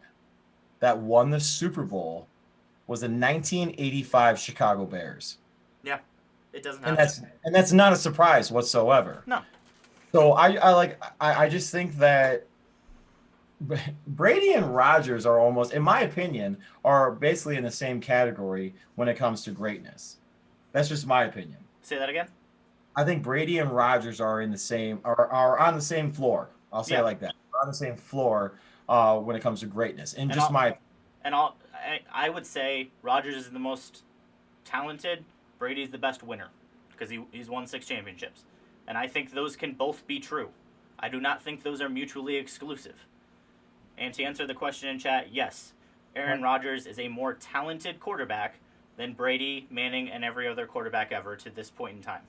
that won the Super Bowl was the 1985 Chicago Bears. Yeah, it doesn't happen. And that's not a surprise whatsoever. No. So I just think that Brady and Rodgers are almost, in my opinion, are basically in the same category when it comes to greatness. That's just my opinion. Say that again? I think Brady and Rodgers are in the same are on the same floor. I'll say it like that. They're on the same floor when it comes to greatness. I would say Rodgers is the most talented. Brady's the best winner because he's won 6 championships. And I think those can both be true. I do not think those are mutually exclusive. And to answer the question in chat, yes, Aaron Rodgers is a more talented quarterback than Brady, Manning, and every other quarterback ever to this point in time.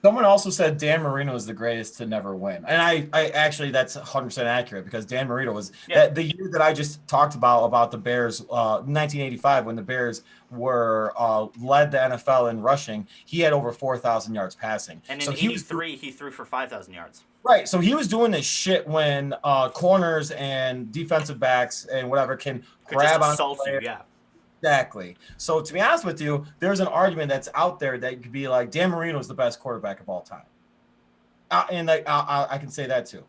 Someone also said Dan Marino is the greatest to never win, and I actually that's 100% accurate because Dan Marino was Yeah, that the year that I just talked about the Bears, 1985, when the Bears were led the NFL in rushing. He had over 4,000 yards passing, and in so he was '83 he threw for 5,000 yards. right. So he was doing this shit when corners and defensive backs and whatever can Could just grab on the assault you. player. Yeah, Exactly. So to be honest with you, there's an argument that's out there that could be like Dan Marino is the best quarterback of all time. And I can say that too. yeah.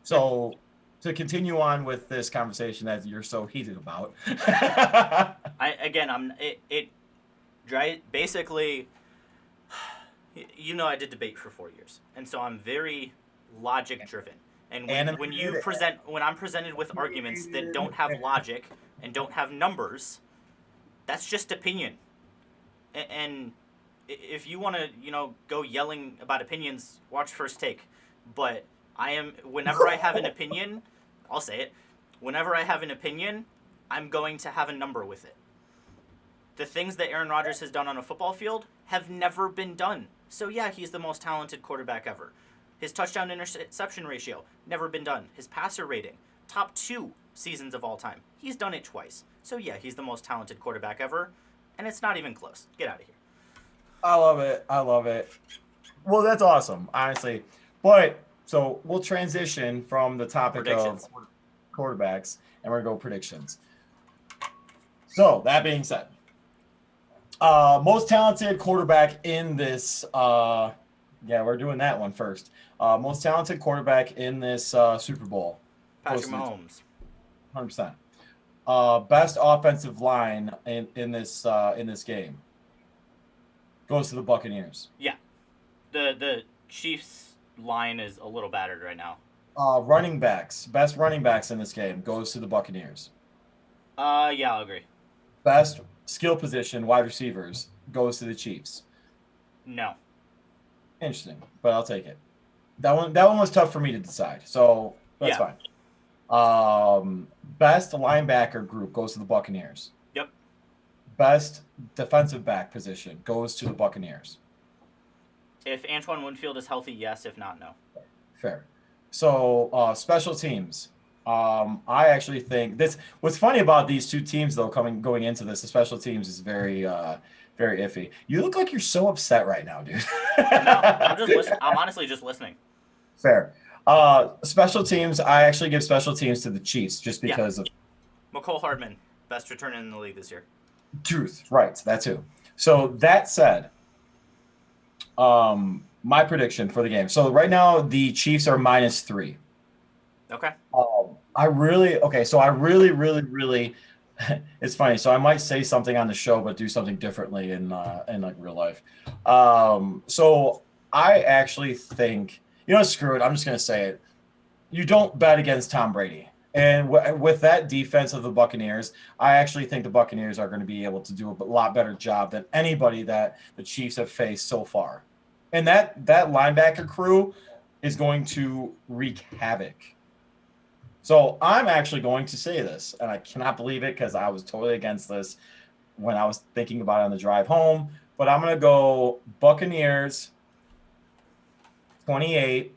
So to continue on with this conversation that you're so heated about, I again, I'm it basically. You know, I did debate for 4 years, and so I'm very logic driven. And animated, when I'm presented with arguments that don't have logic and don't have numbers, that's just opinion. And if you want to, go yelling about opinions, watch First Take. But whenever I have an opinion, I'll say it. Whenever I have an opinion, I'm going to have a number with it. The things that Aaron Rodgers has done on a football field have never been done. So yeah, he's the most talented quarterback ever. His touchdown interception ratio, never been done. His passer rating, top 2 seasons of all time. He's done it twice. So yeah, he's the most talented quarterback ever, and it's not even close. Get out of here. I love it. I love it. Well, that's awesome, honestly. But so we'll transition from the topic of Predictions. quarterbacks and we're gonna go predictions. So that being said, most talented quarterback in this. Yeah, we're doing that one first. Most talented quarterback in this Super Bowl. Patrick Mahomes. 100%. Best offensive line in this game goes to the Buccaneers. Yeah. The Chiefs line is a little battered right now. Running backs, best running backs in this game goes to the Buccaneers. Yeah, I'll agree. Best skill position, wide receivers, goes to the Chiefs. No. Interesting, but I'll take it. That one was tough for me to decide, so that's Yeah. fine. Best linebacker group goes to the Buccaneers. Yep. Best defensive back position goes to the Buccaneers. If Antoine Winfield is healthy, yes. If not, no. Fair. So special teams. I actually think this. What's funny about these two teams, though, going into this, the special teams is very, very iffy. You look like you're so upset right now, dude. No, I'm just listening. I'm honestly just listening. Fair. Special teams. I actually give special teams to the Chiefs just because of McCole Hardman, best returner in the league this year. truth. Right. That too. So that said, my prediction for the game. So right now the Chiefs are -3. Okay. I really okay. So I really, really, really. It's funny. So I might say something on the show, but do something differently in like real life. So I actually think screw it. I'm just gonna say it. You don't bet against Tom Brady, and with that defense of the Buccaneers, I actually think the Buccaneers are going to be able to do a lot better job than anybody that the Chiefs have faced so far, and that linebacker crew is going to wreak havoc. So I'm actually going to say this, and I cannot believe it because I was totally against this when I was thinking about it on the drive home. But I'm going to go Buccaneers 28,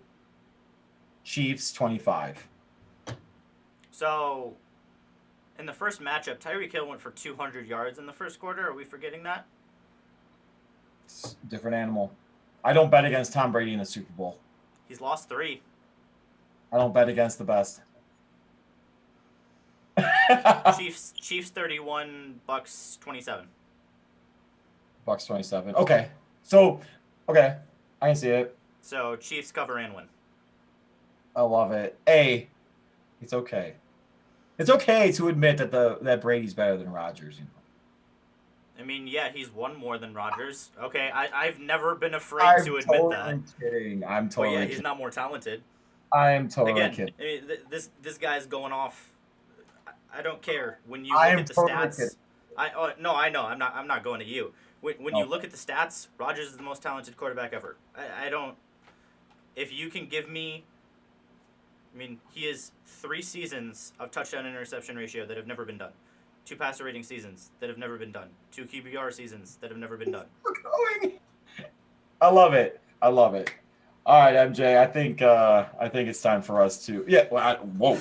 Chiefs 25. So, in the first matchup, Tyreek Hill went for 200 yards in the first quarter. Are we forgetting that? It's a different animal. I don't bet against Tom Brady in the Super Bowl. He's lost 3. I don't bet against the best. Chiefs 31, Bucks 27. Bucks 27. Okay. So, okay. I can see it. So, Chiefs cover and win. I love it. It's okay. It's okay to admit that Brady's better than Rodgers. I mean, yeah, he's won more than Rodgers. Okay, I've never been afraid to admit that. I'm kidding. I'm But totally yeah, kidding. he's not more talented. I'm totally Again, kidding. this guy's going off. I don't care when you I look am at the totally stats. kidding. No, I know. I'm not going to you. When you No. look at the stats, Rodgers is the most talented quarterback ever. I don't. If you can give me, I mean, he has 3 seasons of touchdown interception ratio that have never been done, 2 passer rating seasons that have never been done, 2 QBR seasons that have never been done. I love it. I love it. All right, MJ. I think it's time for us to. Yeah. Well, whoa.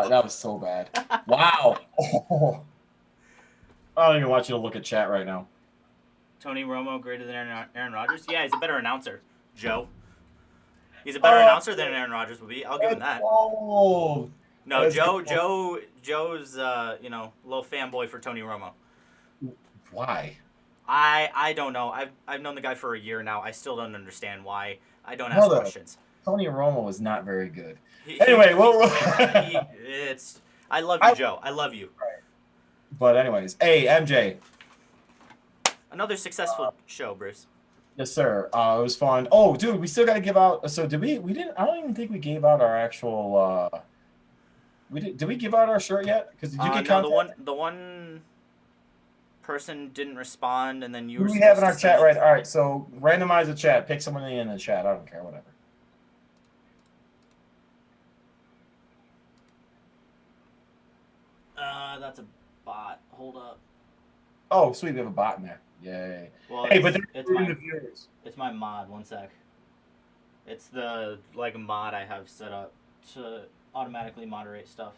That was so bad. Wow. Oh, I don't even want you to look at chat right now. Tony Romo greater than Aaron Rodgers? Yeah, he's a better announcer, Joe. He's a better announcer than Aaron Rodgers would be. I'll give him that. Oh. No, Joe's a little fanboy for Tony Romo. Why? I don't know. I've known the guy for a year now. I still don't understand why. I don't ask questions. Tony Romo is not very good. Anyway, it's. I love you, Joe. I love you. But anyways, hey MJ. Another successful show, Bruce. Yes, sir. It was fun. Oh, dude, we still got to give out. So did we? We didn't. I don't even think we gave out our actual. Did we give out our shirt yet? Because did you get no, the one person didn't respond, and then you were. Who do we have in our chat, right? All right. So randomize the chat. Pick someone in the chat. I don't care. Whatever. That's a bot. Hold up. Oh, sweet. We have a bot in there. Yay. Well, hey, but it's the viewers. It's my mod. One sec. It's the mod I have set up to automatically moderate stuff.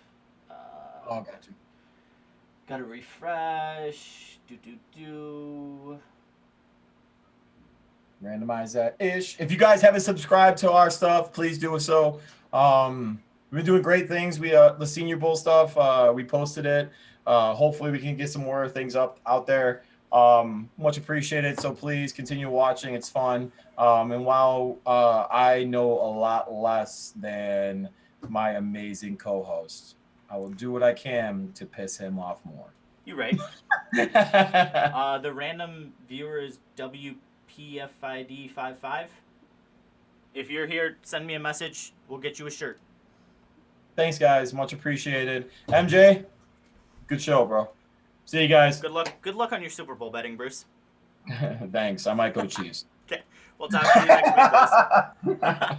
Oh, got you. Gotta refresh. Randomize that ish. If you guys haven't subscribed to our stuff, please do so. We've been doing great things. We the Senior Bowl stuff. We posted it. Hopefully, we can get some more things out there. Much appreciated. So please continue watching. It's fun. And while I know a lot less than my amazing co-host, I will do what I can to piss him off more. You're right. The random viewer is WPFID55. If you're here, send me a message. We'll get you a shirt. Thanks, guys. Much appreciated. MJ, good show, bro. See you guys. Good luck. Good luck on your Super Bowl betting, Bruce. Thanks. I might go Chiefs. Okay. We'll talk to you next week, guys.